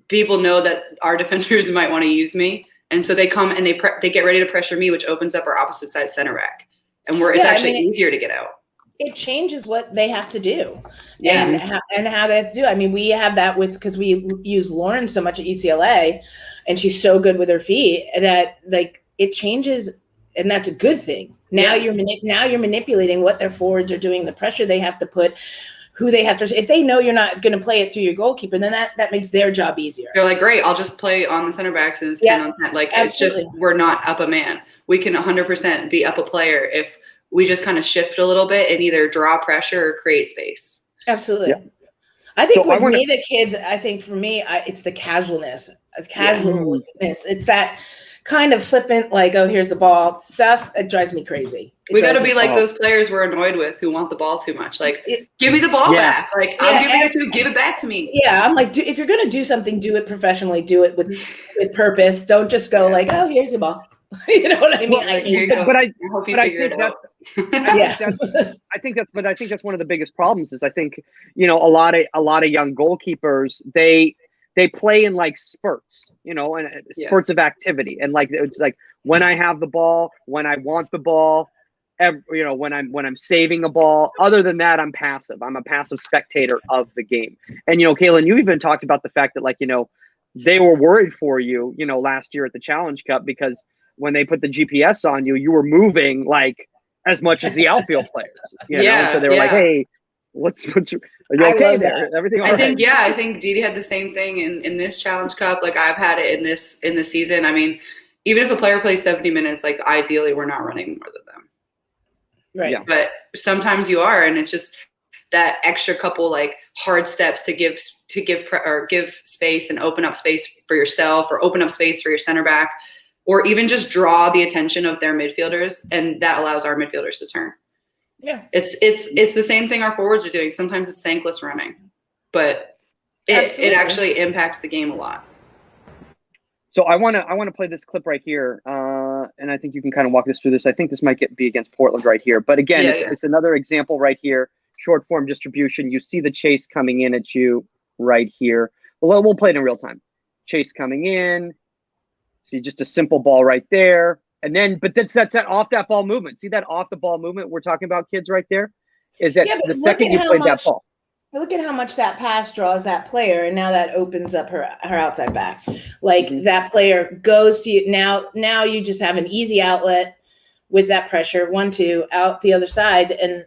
C: people know that our defenders might want to use me, and so they come and they get ready to pressure me, which opens up our opposite side center back, and it's actually easier to get out.
B: It changes what they have to do, and how they have to do it. I mean, we have that because we use Lauren so much at UCLA, and she's so good with her feet that like it changes, and that's a good thing. Now you're manipulating what their forwards are doing, the pressure they have to put, who they have to. If they know you're not going to play it through your goalkeeper, then that makes their job easier.
C: They're like, great, I'll just play on the center backs and it's 10 on 10. Like absolutely. It's just we're not up a man. We can 100% be up a player if we just kind of shift a little bit and either draw pressure or create space.
B: Absolutely. Yeah. I think the kids, I think for me, it's the casualness. It's that kind of flippant, like, oh, here's the ball stuff. It drives me crazy.
C: We got to be like those players we're annoyed with who want the ball too much. Like, give me the ball back. Like, I'm giving it to you. Give it back to me.
B: Yeah, I'm like, if you're going to do something, do it professionally. Do it with purpose. Don't just go like, oh, here's the ball. You know what I mean?
A: I think that's one of the biggest problems is I think, a lot of young goalkeepers, they play in like spurts, and spurts of activity. And like, it's like when I have the ball, when I want the ball, when I'm saving a ball. Other than that, I'm passive. I'm a passive spectator of the game. And, Kailen, you even talked about the fact that, like, they were worried for you, last year at the Challenge Cup, because when they put the GPS on you, you were moving like as much as the outfield players. So they were like, "Hey, are you okay there? Everything all right?"
C: I think Didi had the same thing in this Challenge Cup. Like I've had it in this season. I mean, even if a player plays 70 minutes, like ideally we're not running more than them.
B: Right.
A: Yeah.
C: But sometimes you are, and it's just that extra couple like hard steps to give space and open up space for yourself, or open up space for your center back, or even just draw the attention of their midfielders, and that allows our midfielders to turn.
B: Yeah.
C: It's the same thing our forwards are doing. Sometimes it's thankless running, but it actually impacts the game a lot.
A: So I want to play this clip right here, and I think you can kind of walk us through this. I think this might be against Portland right here, but again, it's another example right here. Short form distribution. You see the chase coming in at you right here. Well, we'll play it in real time. Chase coming in. See, just a simple ball right there. And then, but that's that off that ball movement. See that off the ball movement we're talking about, kids, right there? Is that the second you played that ball?
B: Look at how much that pass draws that player, and now that opens up her outside back. Like that player goes to you. Now you just have an easy outlet with that pressure. 1-2 out the other side, and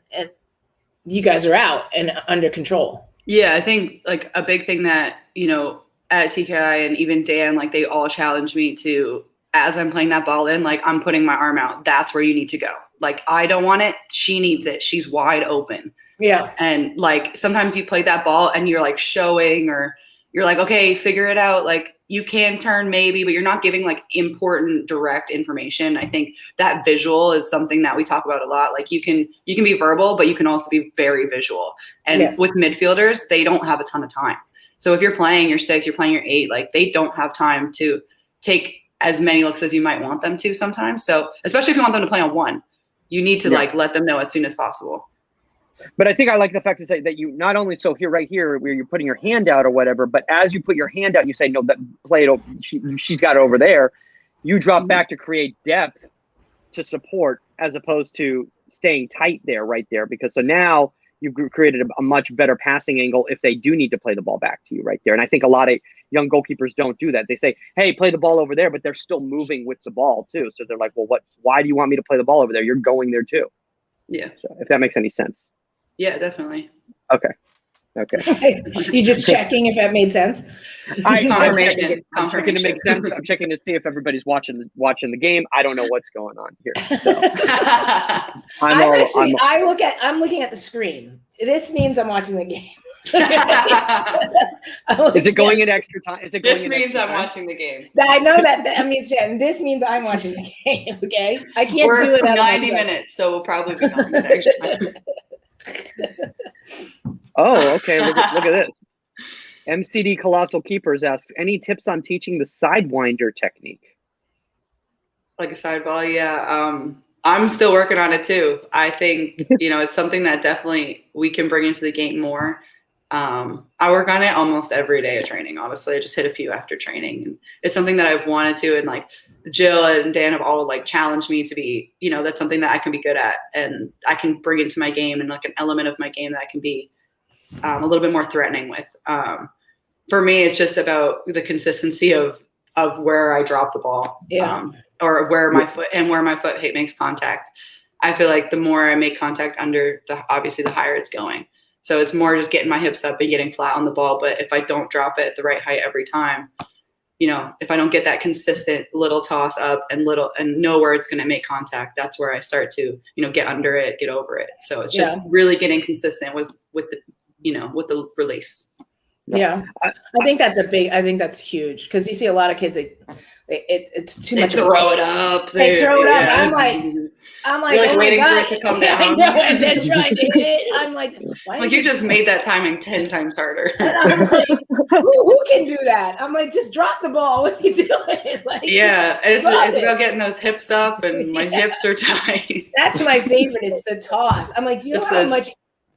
B: you guys are out and under control.
C: Yeah, I think like a big thing that, at TKI and even Dan, like they all challenge me to, as I'm playing that ball in, like I'm putting my arm out. That's where you need to go. Like I don't want it. She needs it. She's wide open.
B: Yeah.
C: And like sometimes you play that ball and you're like showing, or you're like, okay, figure it out. Like you can turn maybe, but you're not giving like important direct information. I think that visual is something that we talk about a lot. Like you can be verbal, but you can also be very visual. And with midfielders, they don't have a ton of time. So if you're playing your 6, you're playing your 8, like they don't have time to take as many looks as you might want them to sometimes. So especially if you want them to play on 1, you need to like let them know as soon as possible.
A: But I think I like the fact to say that you not only right here where you're putting your hand out or whatever, but as you put your hand out, you say, no, that play it. She's got it over there. You drop back to create depth to support as opposed to staying tight there, right there. Because so now you've created a much better passing angle if they do need to play the ball back to you right there. And I think a lot of young goalkeepers don't do that. They say, hey, play the ball over there, but they're still moving with the ball too. So they're like, well, why do you want me to play the ball over there? You're going there too.
C: Yeah.
A: So if that makes any sense.
C: Yeah, definitely.
A: Okay.
B: You just checking if that made sense?
C: Confirmation.
A: I'm checking to make sense. I'm checking to see if everybody's watching the game. I don't know what's going on here. So.
B: I'm looking at the screen. This means I'm watching the game.
A: Is it going in extra time?
C: This means I'm watching the game.
B: I know that means this means I'm watching the game. Okay, I can't do it.
C: 90 minutes, so we'll probably be going with extra time.
A: Oh, okay. Look at this. MCD Colossal Keepers asks, any tips on teaching the sidewinder technique?
C: Like a side ball, yeah. I'm still working on it too. I think, it's something that definitely we can bring into the game more. I work on it almost every day of training, honestly. I just hit a few after training. And it's something that I've wanted to, and like Jill and Dan have all like challenged me to be, that's something that I can be good at and I can bring into my game, and like an element of my game that I can be a little bit more threatening with. For me, it's just about the consistency of where I drop the ball, or where my foot makes contact. I feel like the more I make contact under obviously the higher it's going. So it's more just getting my hips up and getting flat on the ball. But if I don't drop it at the right height every time, if I don't get that consistent little toss up and know where it's going to make contact, that's where I start to, get under it, get over it. So it's just really getting consistent with the release.
B: Yeah. I think that's huge, because you see a lot of kids, it's too much.
C: They throw it up.
B: They throw it up. I'm like,
C: you're like
B: oh
C: waiting
B: my
C: for
B: God.
C: it to come down.
B: I know, and then trying to hit it. I'm like,
C: you just made that timing 10 times harder.
B: And I'm like, who can do that? I'm like, just drop the ball. What are you doing? Like,
C: it's about getting those hips up, and my hips are tight.
B: That's my favorite. It's the toss. I'm like, do you know how much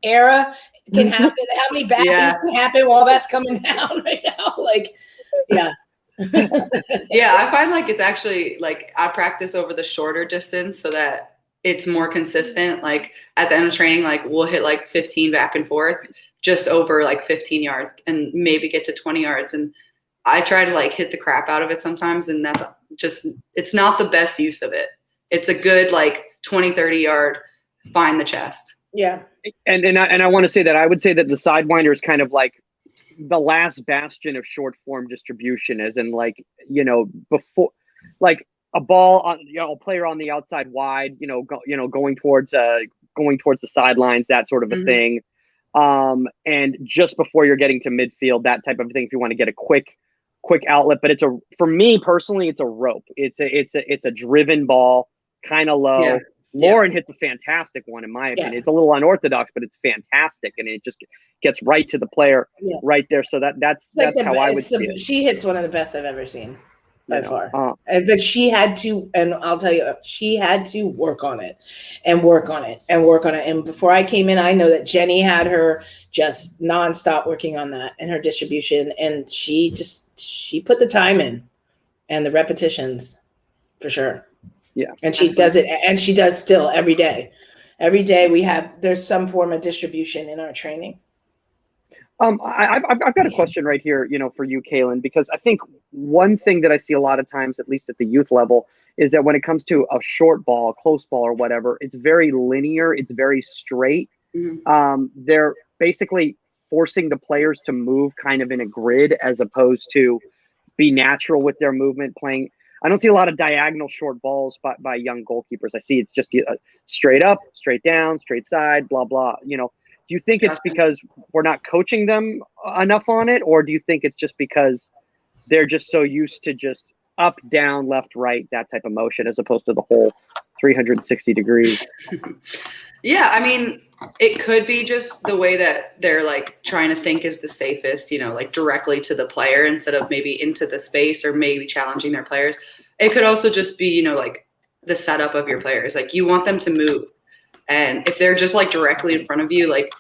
B: error can happen? How many bad things can happen while that's coming down right now? Like,
C: I find like it's actually like I practice over the shorter distance so that it's more consistent. Like at the end of training, like we'll hit like 15 back and forth just over like 15 yards and maybe get to 20 yards. And I try to like hit the crap out of it sometimes. And that's just, it's not the best use of it. It's a good like 20, 30 yard, find the chest.
B: Yeah.
A: And I want to say that I would say that the sidewinder is kind of like the last bastion of short form distribution, as in like, before, like a ball on, a player on the outside wide, going towards the sidelines, that sort of a thing. And just before you're getting to midfield, that type of thing, if you want to get a quick outlet. But for me personally, it's a rope. It's a driven ball, kind of low. Yeah. Lauren hits a fantastic one, in my opinion. It's a little unorthodox, but it's fantastic, and it just gets right to the player right there. So that's how I would see it.
B: She hits one of the best I've ever seen by far. But she had to, and I'll tell you, she had to work on it and work on it and work on it. And before I came in, I know that Jenny had her just nonstop working on that and her distribution, and she put the time in and the repetitions for sure.
A: Yeah.
B: And she does it, and she does still every day. Every day there's some form of distribution in our training.
A: I've got a question right here, for you, Kailen, because I think one thing that I see a lot of times, at least at the youth level, is that when it comes to a short ball, close ball or whatever, it's very linear. It's very straight. Mm-hmm. They're basically forcing the players to move kind of in a grid as opposed to be natural with their movement playing. I don't see a lot of diagonal short balls by young goalkeepers. I see it's just straight up, straight down, straight side, blah, blah. Do you think it's because we're not coaching them enough on it, or do you think it's just because they're just so used to just up, down, left, right, that type of motion, as opposed to the whole 360 degrees.
C: Yeah, I mean, it could be just the way that they're like trying to think is the safest, you know, like directly to the player instead of maybe into the space or maybe challenging their players. It could also just be, you know, like the setup of your players. Like you want them to move. And if they're just like directly in front of you, like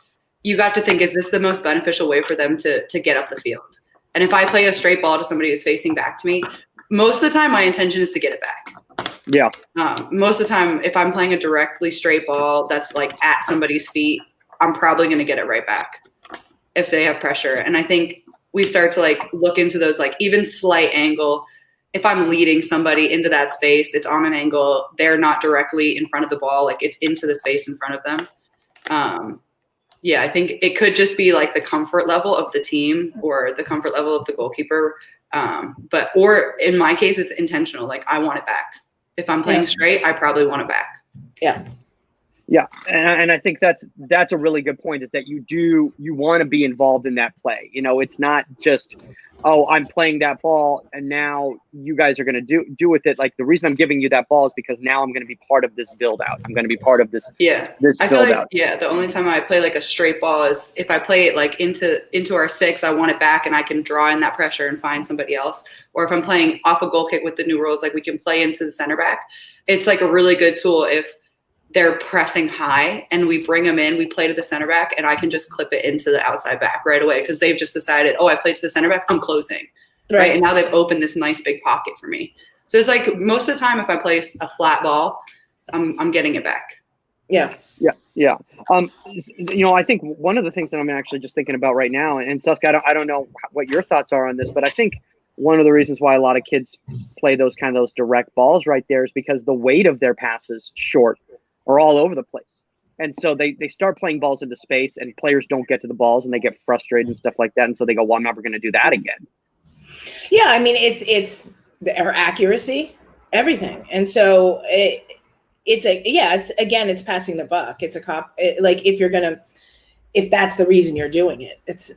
C: you got to think, is this the most beneficial way for them to get up the field? And if I play a straight ball to somebody who's facing back to me, most of the time my intention is to get it back.
A: Yeah.
C: Most of the time, if I'm playing a directly straight ball that's like at somebody's feet, I'm probably going to get it right back if they have pressure. And I think we start to like look into those, like even slight angle. If I'm leading somebody into that space, it's on an angle. They're not directly in front of the ball. Like it's into the space in front of them. Yeah, I think it could just be like the comfort level of the team or the comfort level of the goalkeeper. Or in my case, it's intentional. Like I want it back. If I'm playing straight, I probably want it back.
B: Yeah.
A: Yeah. And I think that's a really good point, is that you want to be involved in that play. You know, it's not just, oh, I'm playing that ball and now you guys are going to do with it. Like the reason I'm giving you that ball is because now I'm going to be part of this build out. I'm going to be part of this.
C: Yeah.
A: This
C: I feel
A: build
C: like,
A: out.
C: yeah. The only time I play like a straight ball is if I play it like into our 6, I want it back and I can draw in that pressure and find somebody else. Or if I'm playing off a goal kick with the new rules, like we can play into the center back. It's like a really good tool if they're pressing high and we bring them in, we play to the center back and I can just clip it into the outside back right away because they've just decided, oh, I played to the center back, I'm closing. Right. And now they've opened this nice big pocket for me. So it's like most of the time if I place a flat ball, I'm getting it back.
B: Yeah.
A: Yeah. Yeah. You know, I think one of the things that I'm actually just thinking about right now, and Saskia, I don't know what your thoughts are on this, but I think one of the reasons why a lot of kids play those direct balls right there is because the weight of their passes short are all over the place. And so they start playing balls into space and players don't get to the balls and they get frustrated and stuff like that. And so they go, well, I'm never going to do that again.
B: Yeah. I mean, it's their accuracy, everything. And so it's passing the buck. It's if that's the reason you're doing it, it's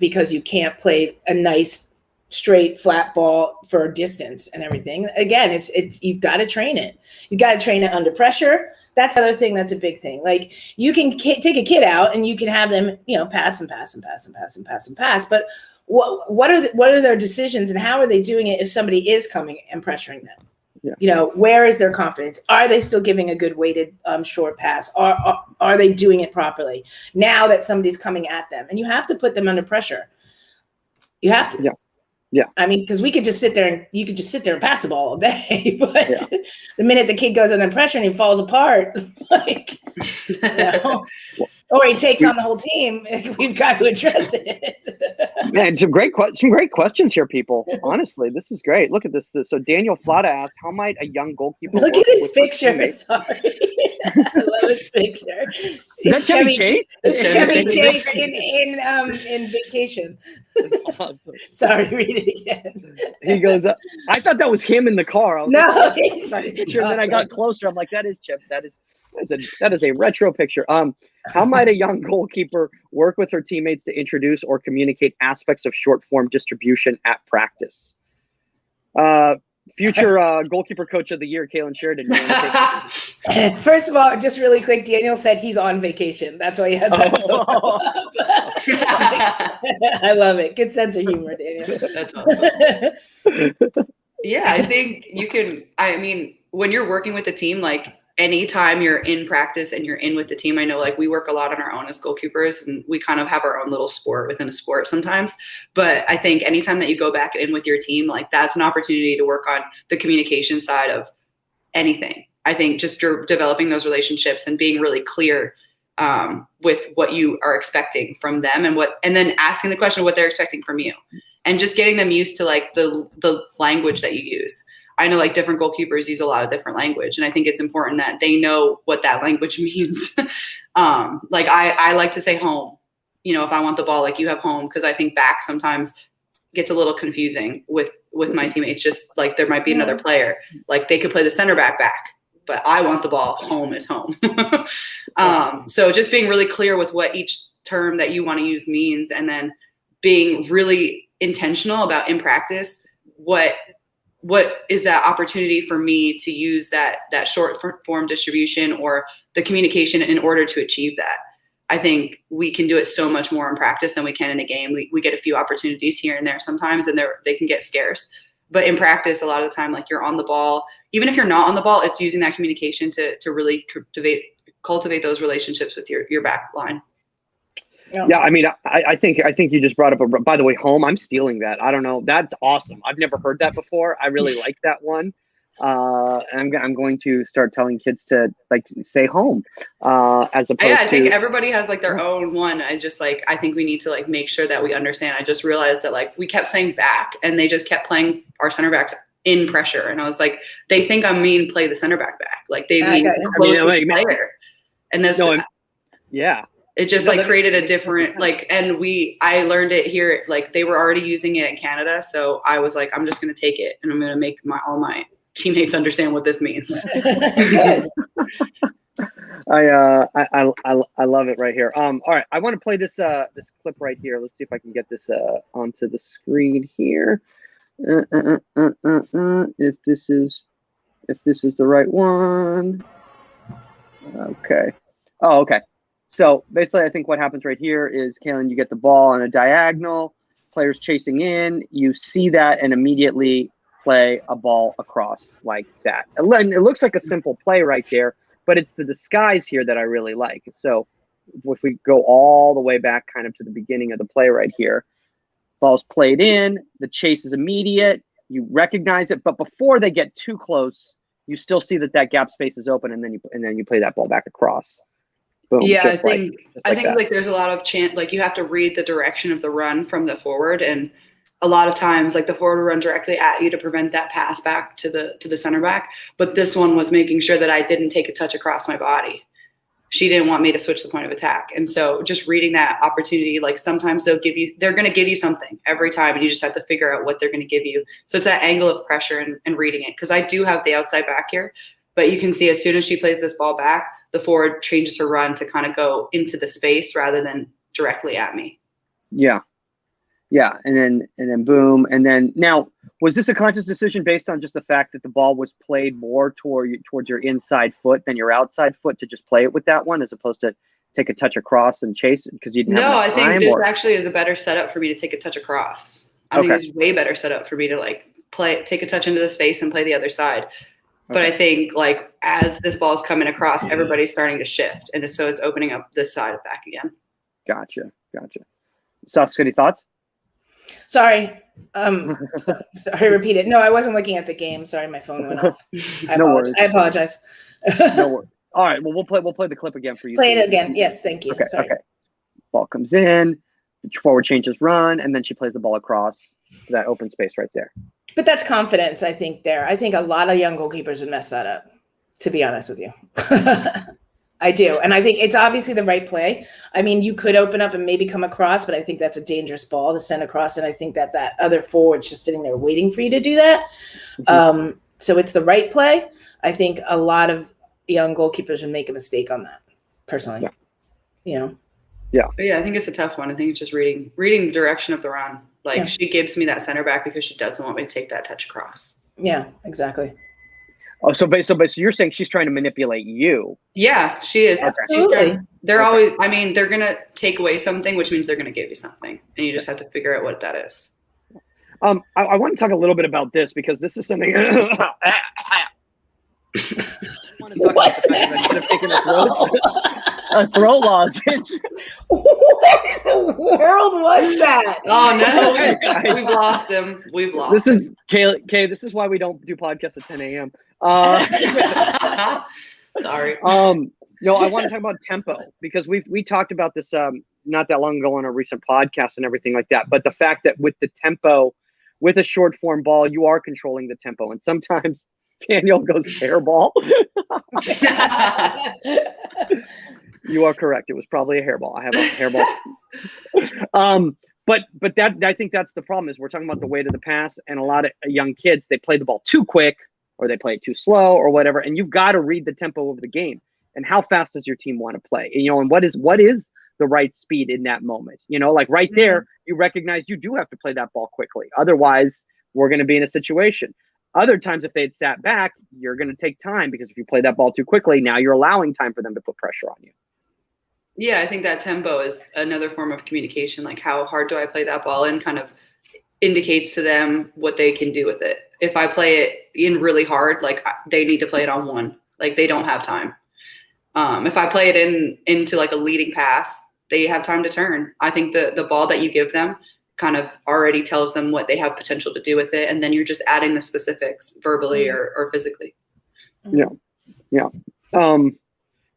B: because you can't play a nice straight flat ball for a distance and everything. Again, it's you've got to train it. You got to train it under pressure. That's another thing. That's a big thing. Like you can take a kid out and you can have them, you know, pass and pass and pass and pass and pass and pass. But what are their decisions and how are they doing it if somebody is coming and pressuring them? Yeah. You know, where is their confidence? Are they still giving a good weighted short pass? Are they doing it properly now that somebody's coming at them? And you have to put them under pressure. You have to.
A: Yeah. Yeah.
B: I mean, because you could just sit there and pass the ball all day. But the minute the kid goes under pressure and he falls apart, like, you know, or he takes on the whole team, we've got to address it.
A: Man, some great questions here, people. Honestly, this is great. Look at this. So Daniel Flata asked, how might a young goalkeeper
B: look at his picture? Sorry. I love his picture. It's Chevy Chase. It's Chevy Chase in Vacation.
A: Awesome.
B: Sorry, read it again.
A: He goes, I thought that was him in the car. I was
B: picture,
A: and then I got closer. I'm like, that is Chip. That is a retro picture. How might a young goalkeeper work with her teammates to introduce or communicate aspects of short form distribution at practice? Future goalkeeper coach of the year, Kailen Sheridan.
B: First of all, just really quick, Daniel said he's on vacation. That's why he has that. I love it. Good sense of humor, Daniel.
C: That's awesome. Yeah, I think you can. I mean, when you're working with a team, like anytime you're in practice and you're in with the team, I know like we work a lot on our own as goalkeepers and we kind of have our own little sport within a sport sometimes. But I think anytime that you go back in with your team, like that's an opportunity to work on the communication side of anything. I think just developing those relationships and being really clear with what you are expecting from them and then asking the question of what they're expecting from you and just getting them used to like the language that you use. I know like different goalkeepers use a lot of different language. And I think it's important that they know what that language means. Like I like to say home, you know, if I want the ball, like you have home. Cause I think back sometimes gets a little confusing with my teammates. Just like there might be another player, like they could play the center back, but I want the ball, home is home. So just being really clear with what each term that you want to use means. And then being really intentional about in practice what is that opportunity for me to use that short form distribution or the communication in order to achieve that. I think we can do it so much more in practice than we can in a game. We get a few opportunities here and there sometimes, and they can get scarce. But in practice, a lot of the time, like, you're on the ball. Even if you're not on the ball, it's using that communication to really cultivate those relationships with your back line.
A: Yeah, I mean, I think you just brought up by the way, home. I'm stealing that. I don't know. That's awesome. I've never heard that before. I really like that one. I'm going to start telling kids to like say home, as opposed to.
C: I think everybody has like their own one. I think we need to like make sure that we understand. I just realized that like we kept saying back, and they just kept playing our center backs in pressure, and I was like, they think I mean play the center back. Like they mean closest player, and this.
A: Yeah.
C: It just created a different and I learned it here. Like they were already using it in Canada, so I was like, I'm just gonna take it and I'm gonna make all my teammates understand what this means.
A: I love it right here. All right, I want to play this this clip right here. Let's see if I can get this onto the screen here. If this is the right one. Okay. Oh, okay. So basically, I think what happens right here is, Kailen, you get the ball on a diagonal, players chasing in, you see that, and immediately play a ball across like that. It looks like a simple play right there, but it's the disguise here that I really like. So if we go all the way back kind of to the beginning of the play right here, ball's played in, the chase is immediate, you recognize it, but before they get too close, you still see that gap space is open, and then you play that ball back across. Boom,
C: yeah, I think there's a lot of like you have to read the direction of the run from the forward, and a lot of times like the forward will run directly at you to prevent that pass back to the center back. But this one was making sure that I didn't take a touch across my body. She didn't want me to switch the point of attack, and so just reading that opportunity, like sometimes they're going to give you something every time, and you just have to figure out what they're going to give you. So it's that angle of pressure and reading it, because I do have the outside back here. But you can see as soon as she plays this ball back, the forward changes her run to kind of go into the space rather than directly at me.
A: Yeah. Yeah. And then boom. And then now, was this a conscious decision based on just the fact that the ball was played more towards your inside foot than your outside foot to just play it with that one, as opposed to take a touch across and chase it because you didn't have enough time?
C: No, I think this actually is a better setup for me to take a touch across. I think it's way better setup for me to like take a touch into the space and play the other side. But I think like as this ball is coming across, everybody's starting to shift, and so it's opening up this side of back again. Gotcha.
A: Saskia, any thoughts?
B: Sorry. Sorry, repeat it. No, I wasn't looking at the game. Sorry, my phone went off.
A: Worries.
B: I apologize.
A: No worries. All right. Well, we'll play the clip again for you.
B: Play it again. Yes, thank you.
A: Okay. Ball comes in, the forward changes run, and then she plays the ball across to that open space right there.
B: But that's confidence, I think, there. I think a lot of young goalkeepers would mess that up, to be honest with you. I do. And I think it's obviously the right play. I mean, you could open up and maybe come across, but I think that's a dangerous ball to send across. And I think that other forward's just sitting there waiting for you to do that. Mm-hmm. So it's the right play. I think a lot of young goalkeepers would make a mistake on that, personally.
A: Yeah.
B: You know?
C: Yeah. But yeah, I think it's a tough one. I think it's just reading the direction of the run. Like she gives me that center back because she doesn't want me to take that touch across.
B: Yeah, exactly.
A: Oh, so you're saying she's trying to manipulate you?
C: Yeah, she is.
B: Absolutely.
C: They're always. I mean, they're gonna take away something, which means they're gonna give you something, and you just have to figure out what that is.
A: I want to talk a little bit about this because this is something. I want to talk about the fact that I could have taken a throw lozenge.
B: What in the world was that?
C: Oh no, we've lost him.
A: This is Kay. This is why we don't do podcasts at 10 a.m.
C: Sorry.
A: I want to talk about tempo because we talked about this not that long ago on a recent podcast and everything like that. But the fact that with the tempo, with a short form ball, you are controlling the tempo, and sometimes Daniel goes hairball. You are correct. It was probably a hairball. I have a hairball. But that I think that's the problem is we're talking about the weight of the pass, and a lot of young kids, they play the ball too quick or they play it too slow or whatever. And you've got to read the tempo of the game and how fast does your team want to play? And what is the right speed in that moment. You know, like right there, you recognize you do have to play that ball quickly. Otherwise, we're going to be in a situation. Other times, if they had sat back, you're going to take time, because if you play that ball too quickly, now you're allowing time for them to put pressure on you.
C: Yeah, I think that tempo is another form of communication. Like, how hard do I play that ball in kind of indicates to them what they can do with it. If I play it in really hard, like they need to play it on one, like they don't have time. If I play it into like a leading pass, they have time to turn. I think the ball that you give them kind of already tells them what they have potential to do with it. And then you're just adding the specifics verbally or physically.
A: Yeah. Yeah.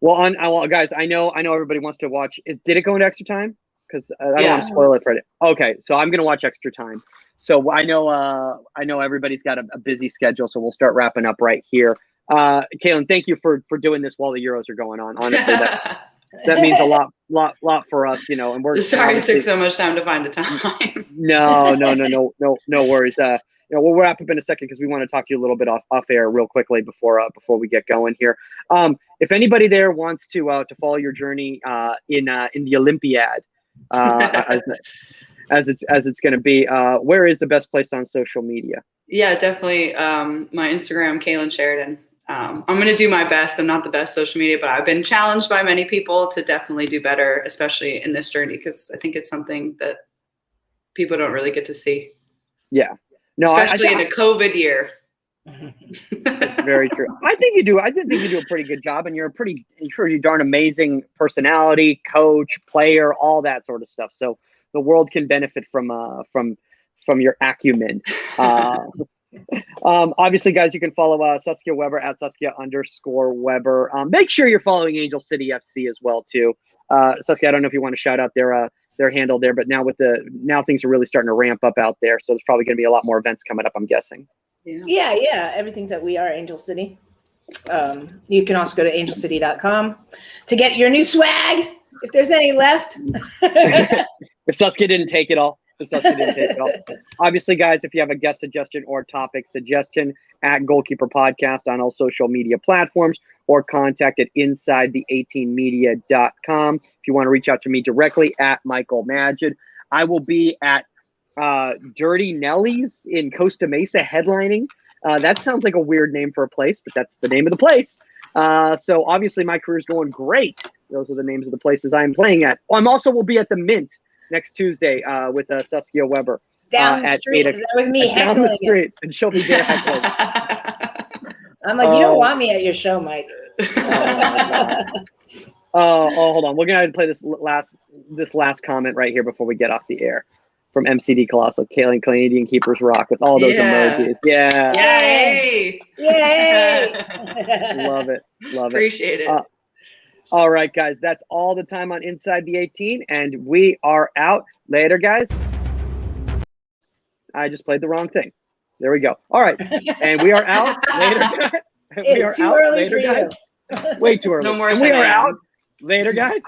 A: Well, guys, I know everybody wants to watch. Did it go into extra time? Because I don't want to spoil it for it. Okay, so I'm gonna watch extra time. So I know everybody's got a busy schedule, so we'll start wrapping up right here. Kailen, thank you for doing this while the Euros are going on. Honestly, that means a lot for us, you know. And we're
C: sorry it took so much time to find a time.
A: No worries. You know, we'll wrap up in a second because we want to talk to you a little bit off air real quickly before we get going here. If anybody there wants to follow your journey in the Olympiad, as it's going to be, where is the best place on social media?
C: Yeah, definitely. My Instagram, Kailen Sheridan. I'm going to do my best. I'm not the best social media, but I've been challenged by many people to definitely do better, especially in this journey, because I think it's something that people don't really get to see.
A: Yeah. No,
C: especially in a COVID year.
A: That's very true. I think you do a pretty good job, and you're a pretty darn amazing personality, coach, player, all that sort of stuff. So the world can benefit from your acumen. Obviously, guys, you can follow Saskia Webber at Saskia_Webber. Make sure you're following Angel City FC as well too. Saskia, I don't know if you want to shout out their handle there, but now things are really starting to ramp up out there, so there's probably going to be a lot more events coming up, I'm guessing.
B: Yeah. Everything's at We Are Angel City. You can also go to angelcity.com to get your new swag, if there's any left.
A: If Saskia didn't take it all. Obviously, guys, if you have a guest suggestion or topic suggestion, at Goalkeeper Podcast on all social media platforms, or contact at insidethe18media.com. If you want to reach out to me directly, at Michael Magid. I will be at Dirty Nelly's in Costa Mesa headlining. That sounds like a weird name for a place, but that's the name of the place. So obviously my career's going great. Those are the names of the places I'm playing at. I will be at the Mint next Tuesday with Saskia Webber.
B: Down the street with me heckling. Down the street,
A: and she'll be there heckling.
B: I'm like, you don't want me at your show, Mike.
A: Hold on. We're gonna play this last comment right here before we get off the air. From MCD Colossal, Kailen, Canadian Keepers Rock, with all those emojis. Yeah.
C: Yay!
A: Love it.
C: Appreciate it.
A: All right, guys. That's all the time on Inside the 18, and we are out. Later, guys. I just played the wrong thing. There we go. All right. And we are out. Later.
B: It's too early for
A: guys. Way too early.
C: No more.
A: And we are out. Later, guys.